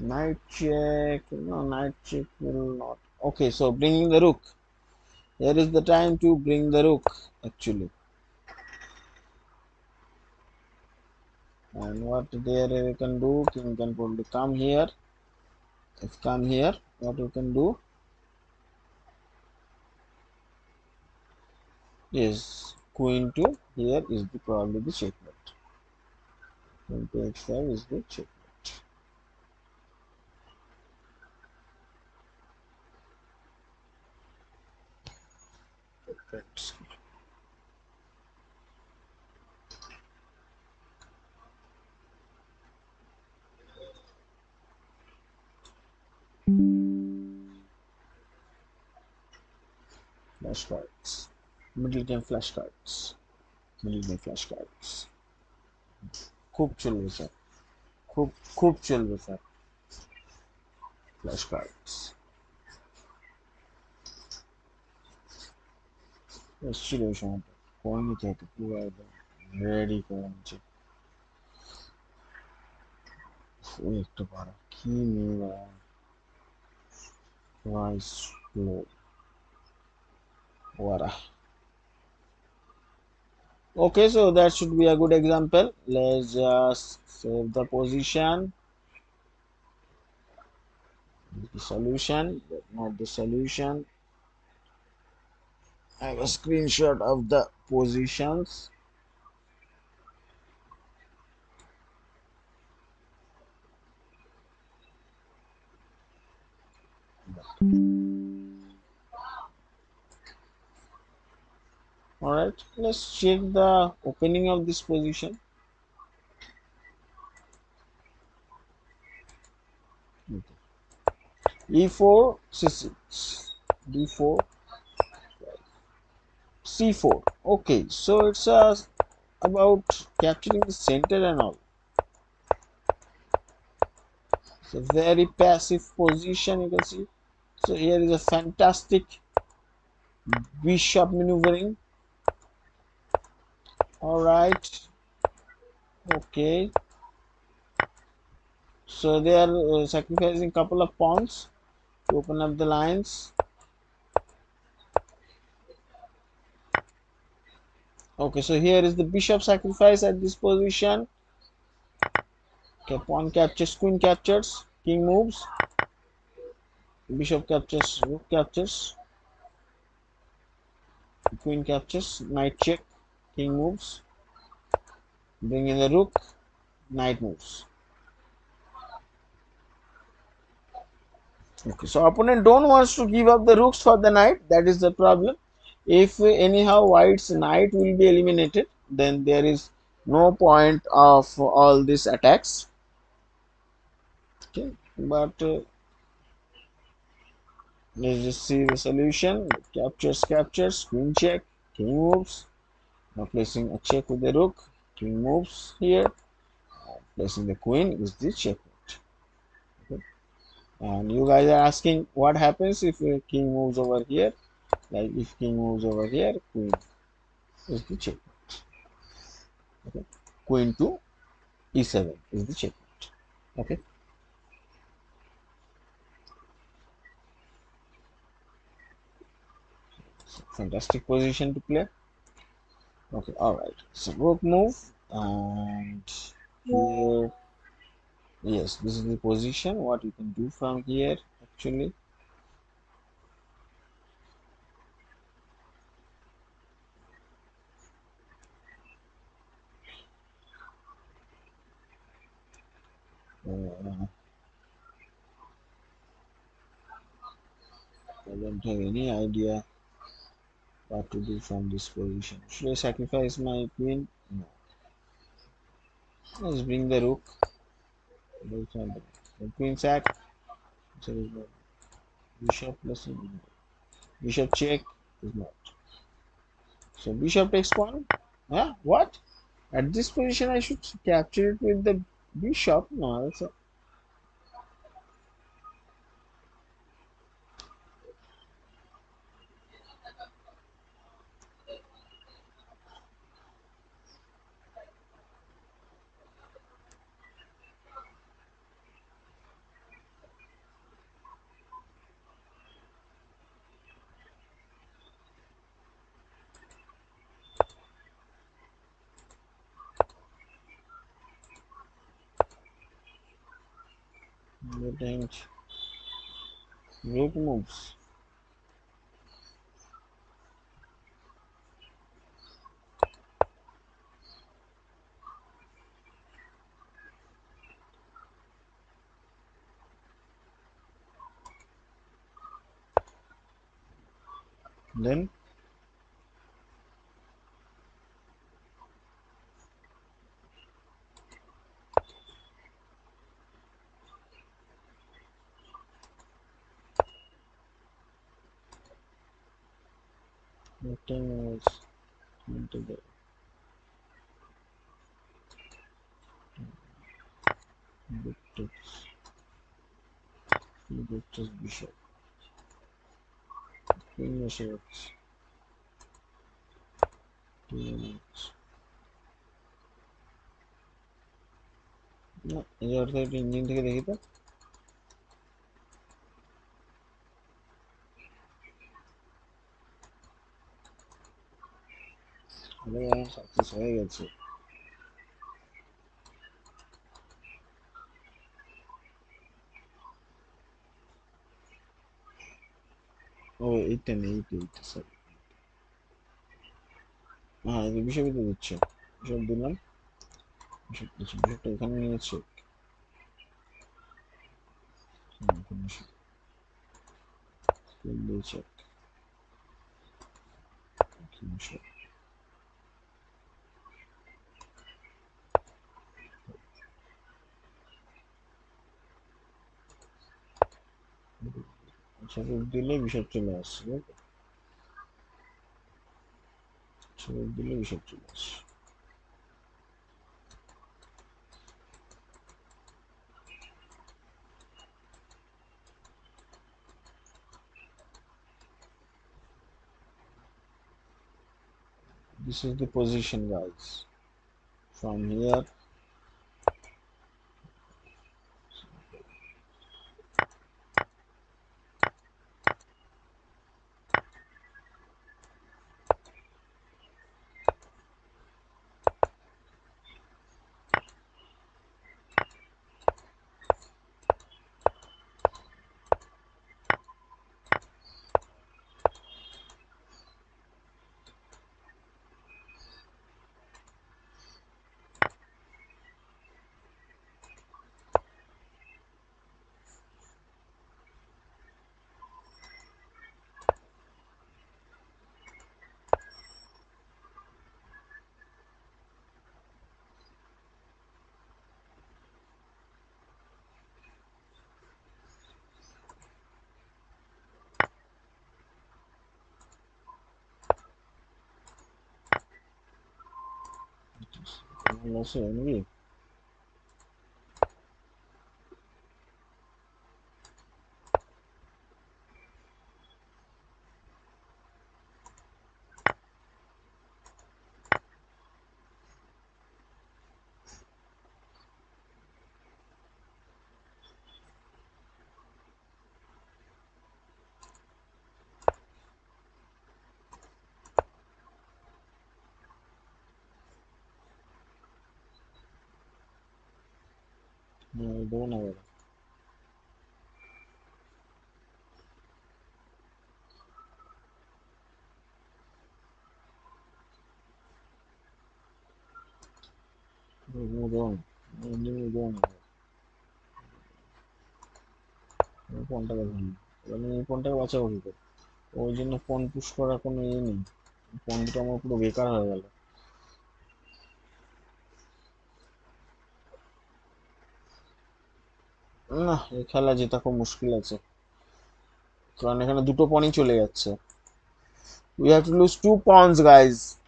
Knight check, no, knight check will not. Okay, so bringing the rook. Here is the time to bring the rook actually. And what there you can do, king can probably come here. If come here, what you can do is queen to here is the probably the checkmate. Queen to h5 is the checkmate. Perfect. Flashcards. Middle game flashcards. Middle game flashcards. খুব চলবে sir, খুব খুব চলবে sir flashcards. এসেছিল ওই সময়টা, করে নিতে হতো পুরো একদম রেডি করে নিচ্ছে। ওই একটা পারা কি মেয়ে slow ওয়ারা। Okay, so that should be a good example. Let's just save the position, the solution, but not the solution. I have a screenshot of the positions. Alright, let's check the opening of this position. E4, C6, D4, C4. Okay, so it's about capturing the center and all. It's a very passive position, you can see. So here is a fantastic bishop maneuvering. All right, okay, so they are sacrificing couple of pawns to open up the lines. Okay, so here is the bishop sacrifice at this position. Okay, pawn captures, queen captures, king moves, bishop captures, rook captures, queen captures, knight check, king moves, bring in the rook, knight moves. Okay, so opponent don't wants to give up the rooks for the knight. That is the problem. If anyhow white's knight will be eliminated, then there is no point of all these attacks. Okay, but let's just see the solution. Captures, queen check, king moves. Now placing a check with the rook, king moves here. Placing the queen is the checkmate. Okay. And you guys are asking what happens if a king moves over here. Like if king moves over here, queen is the checkmate. Okay. Queen to e7 is the checkmate. Okay. So fantastic position to play. Okay. All right. So rook move and here. Yes, this is the position. What you can do from here actually. Uh, I don't have any idea what to do from this position. Should I sacrifice my queen? No. Let's bring the rook. The queen sack. So bishop plus bishop check is not. So bishop takes pawn. Huh? What? At this position, I should capture it with the bishop. No, that's a good range. Rook moves. Then nothing else into the takes bishop. Queen h8. Queen h8. না এই অর্থে একটু engine থেকে দেখি তো success হয়ে গেছে ও এইটা নেই এইটা সরি হ্যাঁ এই বিষয়ই তো দিচ্ছে বিশপ দিলাম বিশপটা এখানে নিয়েছে দিয়েছে আচ্ছা রূপ দিলে বিশপ চলে আসছে রূপ দিলে বিশপ চলে আসছে this is the position guys from here লসে নাকি? দেবো না এবার। দেবো না, দেবো না। ফোনটাকে ভাঙি, আমি এই ফোনটাকে বাঁচাবো কি করে? ওই জন্য ফোন পুশ করার কোনো ইয়ে নেই। ফোন দুটো আমার পুরো বেকার হয়ে গেল। না, এই খেলা জেতা খুব মুশকিল আছে, কারণ এখানে দুটো পনই চলে যাচ্ছে। We have to lose 2 pawns, guys,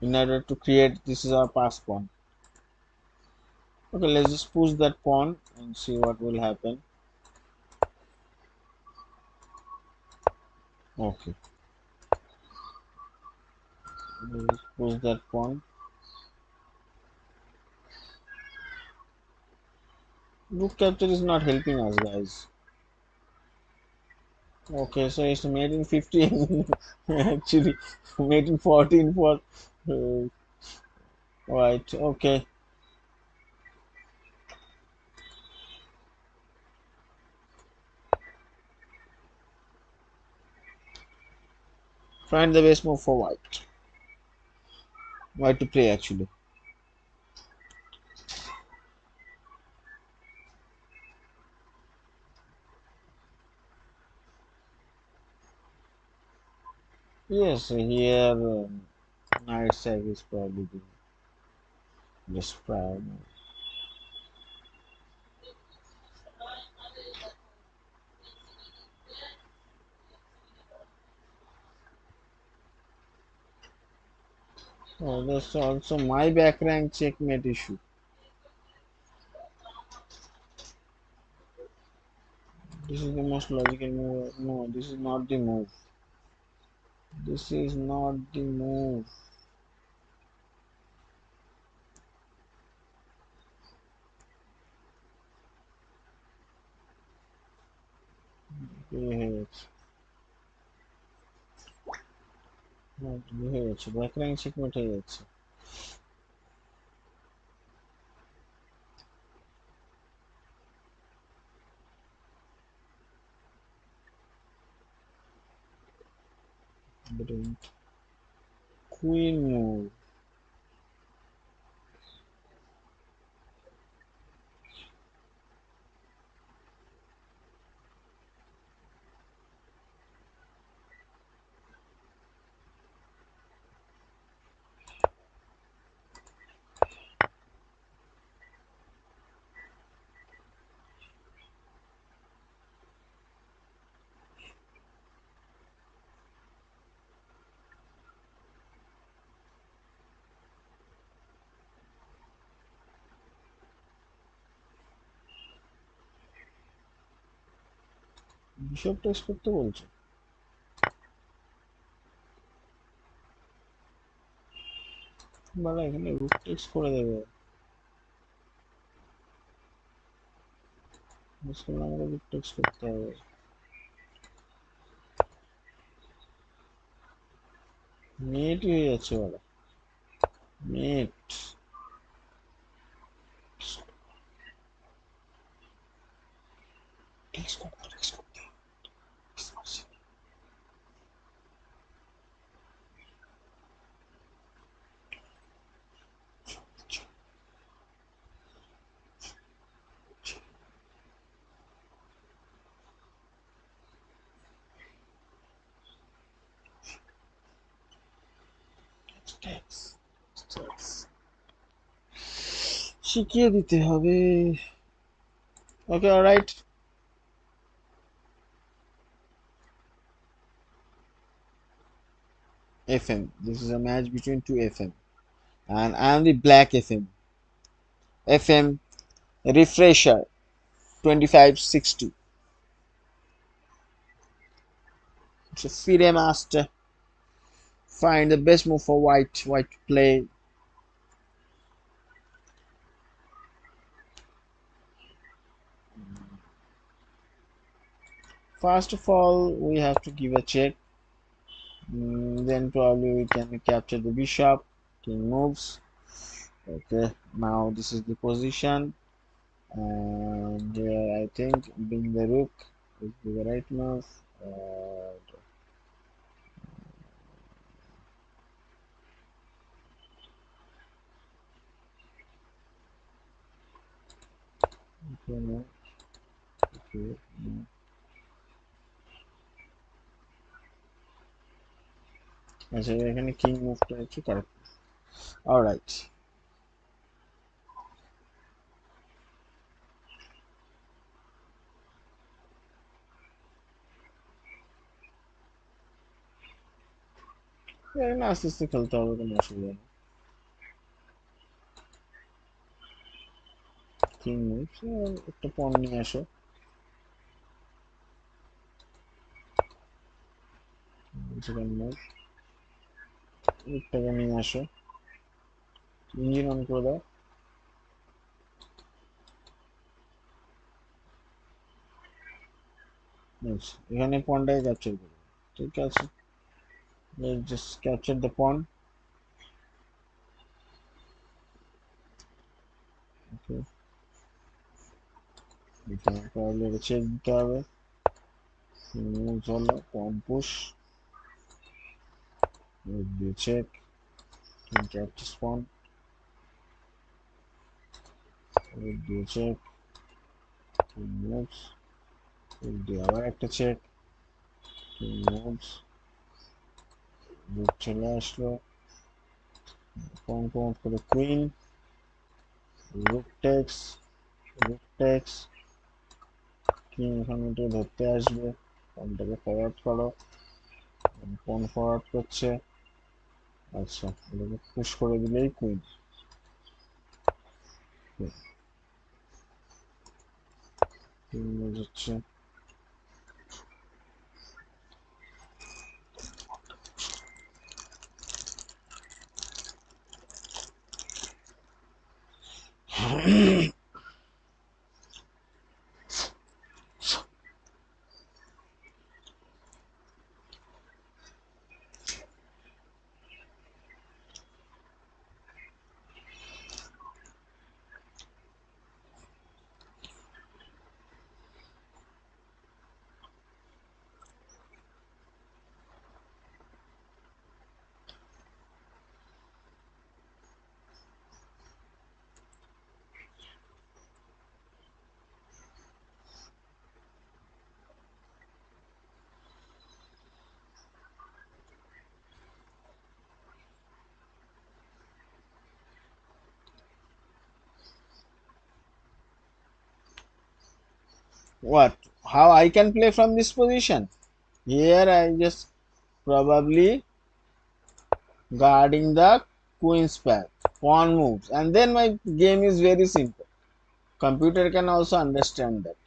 in order to create. This is our pass pawn. Okay, let's just push that pawn and see what will happen. Okay, let's push that pawn. Rook capture is not helping us, guys. Okay, so it's made in 15. Actually made in 14 for white. Okay, find the best move for white to play actually. Yes, here knight sack is probably the best prime. Oh, that's also my back rank checkmate issue. This is the most logical move. No, this is not the move. This is not the move. Back rank checkmate হয়ে যাচ্ছে। Queen move. Bishop text করতে বলছে। বাবা এখানে root text করে দেবে, মুশকিল আমাকে রুট টেক্সট করতে হবে। মেটই হয়ে যাচ্ছে বাবা, মেট। টেক্সট করতে টেক্সট করতে শিখিয়ে দিতে হবে। ওকে, alright. FM. This is a match between two FM, and I am the black FM. FM refresher 2560. It's a FIDE master. Find the best move for white. White to play. First of all, we have to give a check. Then probably we can capture the bishop. King moves. Okay, now this is the position, and here I think being the rook is the right move. Okay, no. Okay, no. আচ্ছা এখানে king মুভটা হচ্ছে correct alright এখানে আস্তে আস্তে খেলতে হবে কোনো অসুবিধা নেই কিং মুভ একটা পণ নিয়ে আসো সেকেন্ড মুভ রুকটাকে নিয়ে আসো ইঞ্জিন অন করে দাও এখানে পণটাকে ক্যাপচার করবে ঠিক আছে just capture the pawn okay এখানে probably এটা চেক দিতে হবে moves হলো pawn push move দিয়ে check king captures pawn move দিয়ে check king moves move দিয়ে আবার একটা check king moves rook চলে আসলো pawn promote করে queen rook takes king এখানে উঠে ধরতে আসবে pawnটাকে ফরওয়ার্ড করো pawn ফরওয়ার্ড করছে আচ্ছা এটাকে পুশ করে দিলেই কুইন হচ্ছে what how I can play from this position here I just probably guarding the queen's path pawn moves and then my game is very simple computer can also understand that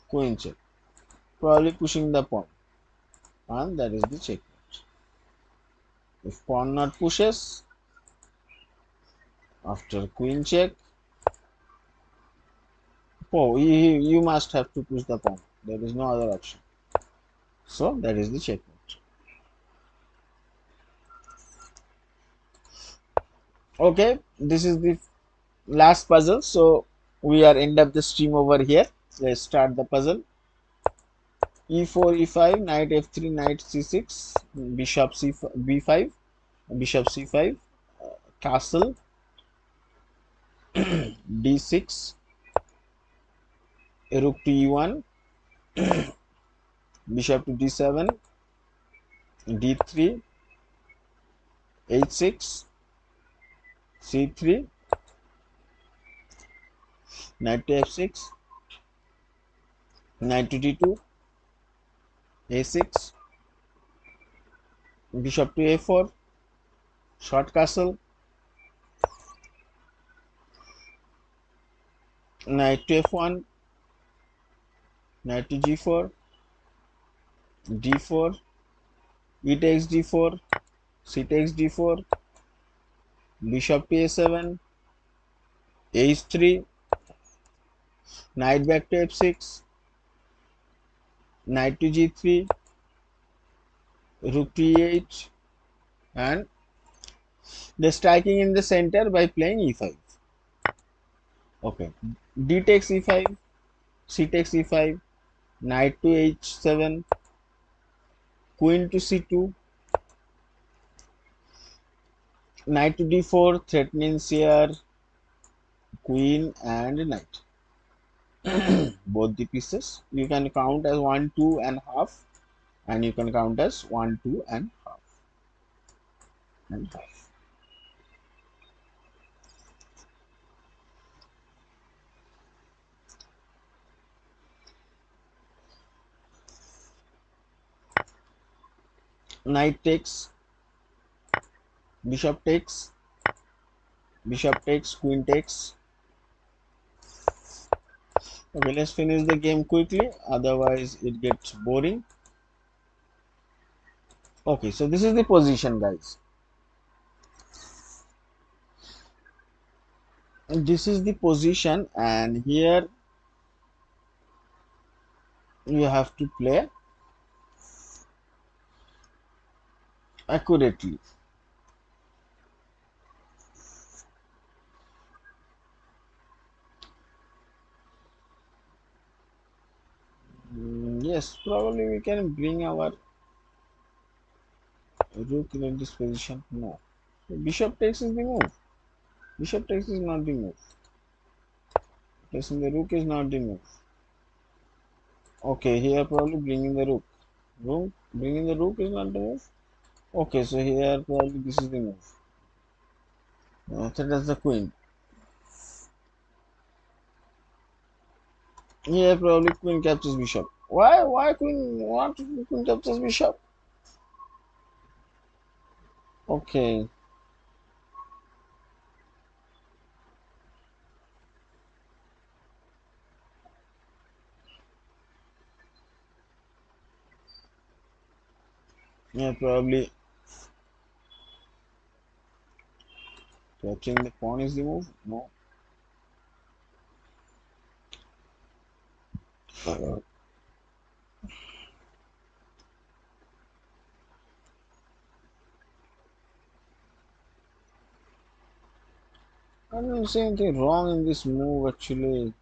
queen check probably pushing the pawn and that is the checkmate if pawn not pushes after queen check oh you must have to push the pawn there is no other option so that is the checkmate okay this is the last puzzle so we are end up the stream over here let's start the puzzle e4 e5 knight f3 knight c6 bishop b5 bishop c5 castle d6 rook to e1 bishop to d7 d3 h6 c3 knight to f6 knight to d2 a6 Bishop to a4, short castle, knight to f1, knight to g4, d4, e takes d4, c takes d4, bishop to a7, h3, knight back to f6, knight to g3, rook to e8, and the striking in the center by playing e5. Okay, d takes e5, c takes e5, knight to h7, queen to c2, knight to d4, threatening here queen and knight. Both the pieces you can count as 1 2 and half, and you can count as 1 2 and half and half. Knight takes, bishop takes, bishop takes, queen takes. Okay, let's finish the game quickly, otherwise it gets boring. Okay, so this is the position, guys. This is the position, and here you have to play accurately. Yes, probably we can bring our rook in this position. No, so bishop takes is the move. Bishop takes is not the move. Placing the rook is not the move. Okay, here probably bringing the rook. Bringing the rook is not the move. Okay, so here probably this is the move. So that's the queen. Here probably queen captures bishop. Why queen? What queen captures bishop? Okay. Yeah, probably capturing the pawn is the move. No. I don't see anything wrong in this move actually.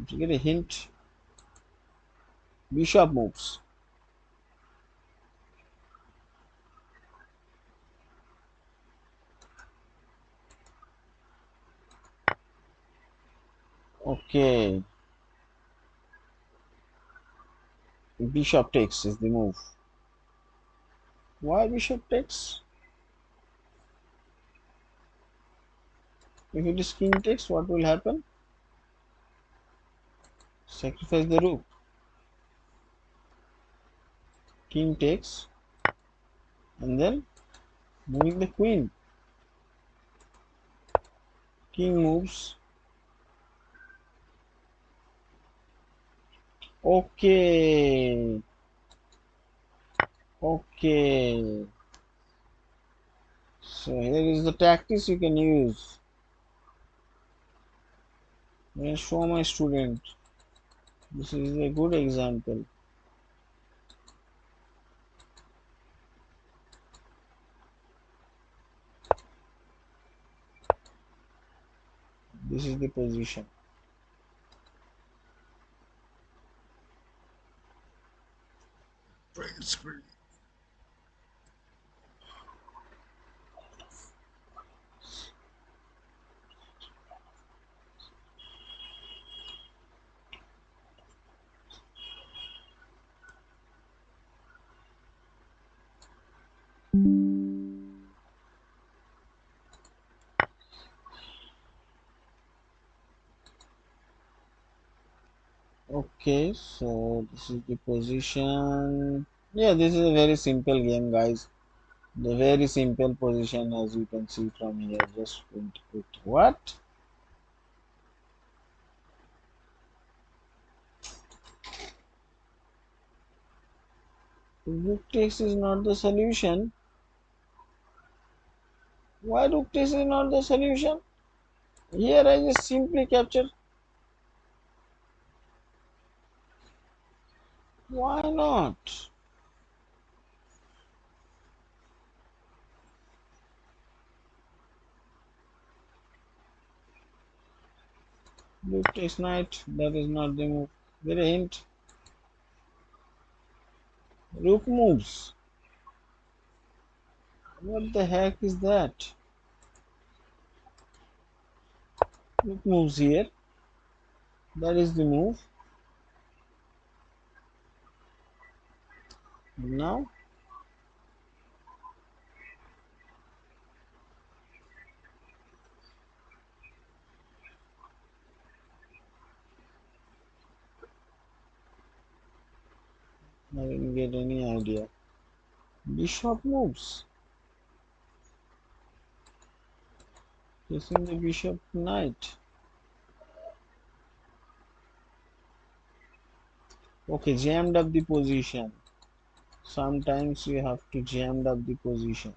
To get a hint, bishop moves. Okay, bishop takes is the move. Why bishop takes? If it is king takes, what will happen? Sacrifice the rook. King takes, and then moving the queen. King moves. Okay. Okay. So here is the tactics you can use. I will show my student. This is a good example. This is the position. Print screen. Okay. Okay, so this is the position. Yeah, this is a very simple game, guys. The very simple position, as you can see from here. Just going to put what? Rook takes is not the solution. Why rook takes is not the solution? Here I just simply capture. Why not? Rook takes knight. That is not the move. Very hint. Rook moves. What the heck is that? Rook moves here. That is the move. Now I didn't get any idea. Bishop moves. Facing the bishop knight. Okay, jammed up the position. Sometimes you have to jam up the position.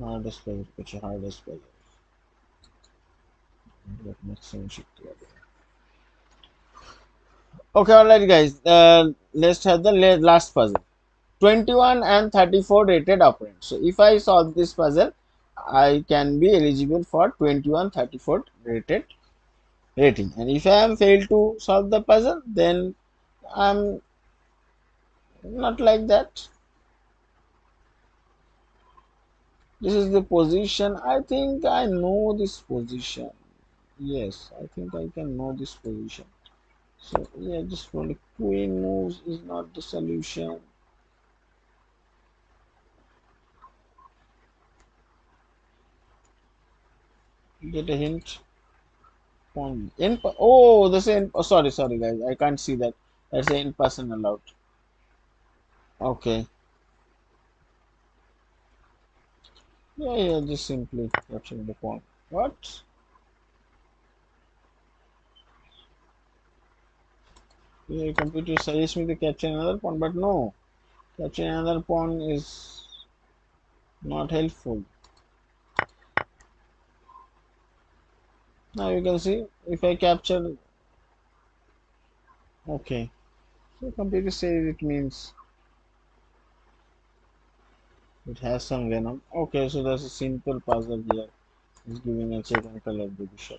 Hardest player, which is hardest player. Maximum shift together. Okay, alright, guys. Let's have the last puzzle. 21 and 34 rated opponents. So if I solve this puzzle, I can be eligible for 21 34 rated rating. And if I am failed to solve the puzzle, then I'm not like that. This is the position. I think I know this position. Yes, I think I can know this position. So yeah, just only queen moves is not the solution. Get a hint. Pawn. Oh, the same. Oh, sorry, guys. I can't see that. That's an in person allowed. Okay. Yeah, just simply capturing the pawn. What? Yeah, computer suggests me to capture another pawn, but no. Capturing another pawn is not helpful. Now you can see if I capture. Okay. So computer says it means it has some venom. Okay, so that's a simple puzzle here. It's giving a check and color of the bishop.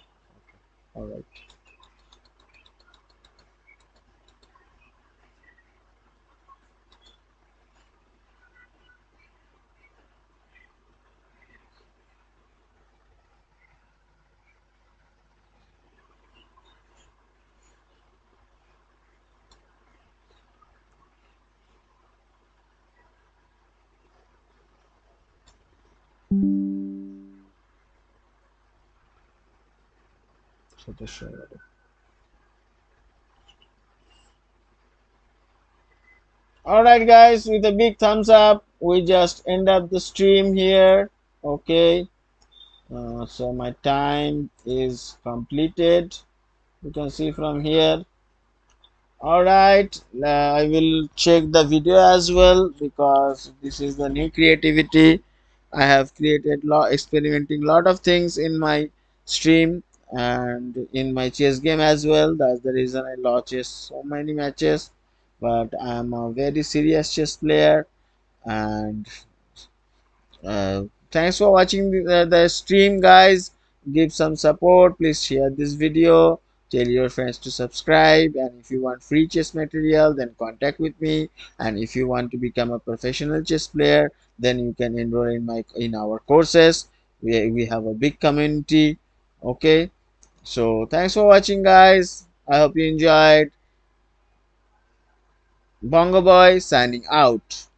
Alright. So the show. Alright guys, with a big thumbs up, we just end up the stream here. Okay. So my time is completed. You can see from here. Alright, I will check the video as well because this is the new creativity. I have created experimenting lot of things in my stream and in my chess game as well. That's the reason I lost chess so many matches. But I am a very serious chess player and thanks for watching the stream, guys. give some support. Please share this video, tell your friends to subscribe, and if you want free chess material then contact with me. And if you want to become a professional chess player, then you can enroll in our courses. We have a big community. Okay, so thanks for watching, guys. I hope you enjoyed. Bongo Boy signing out.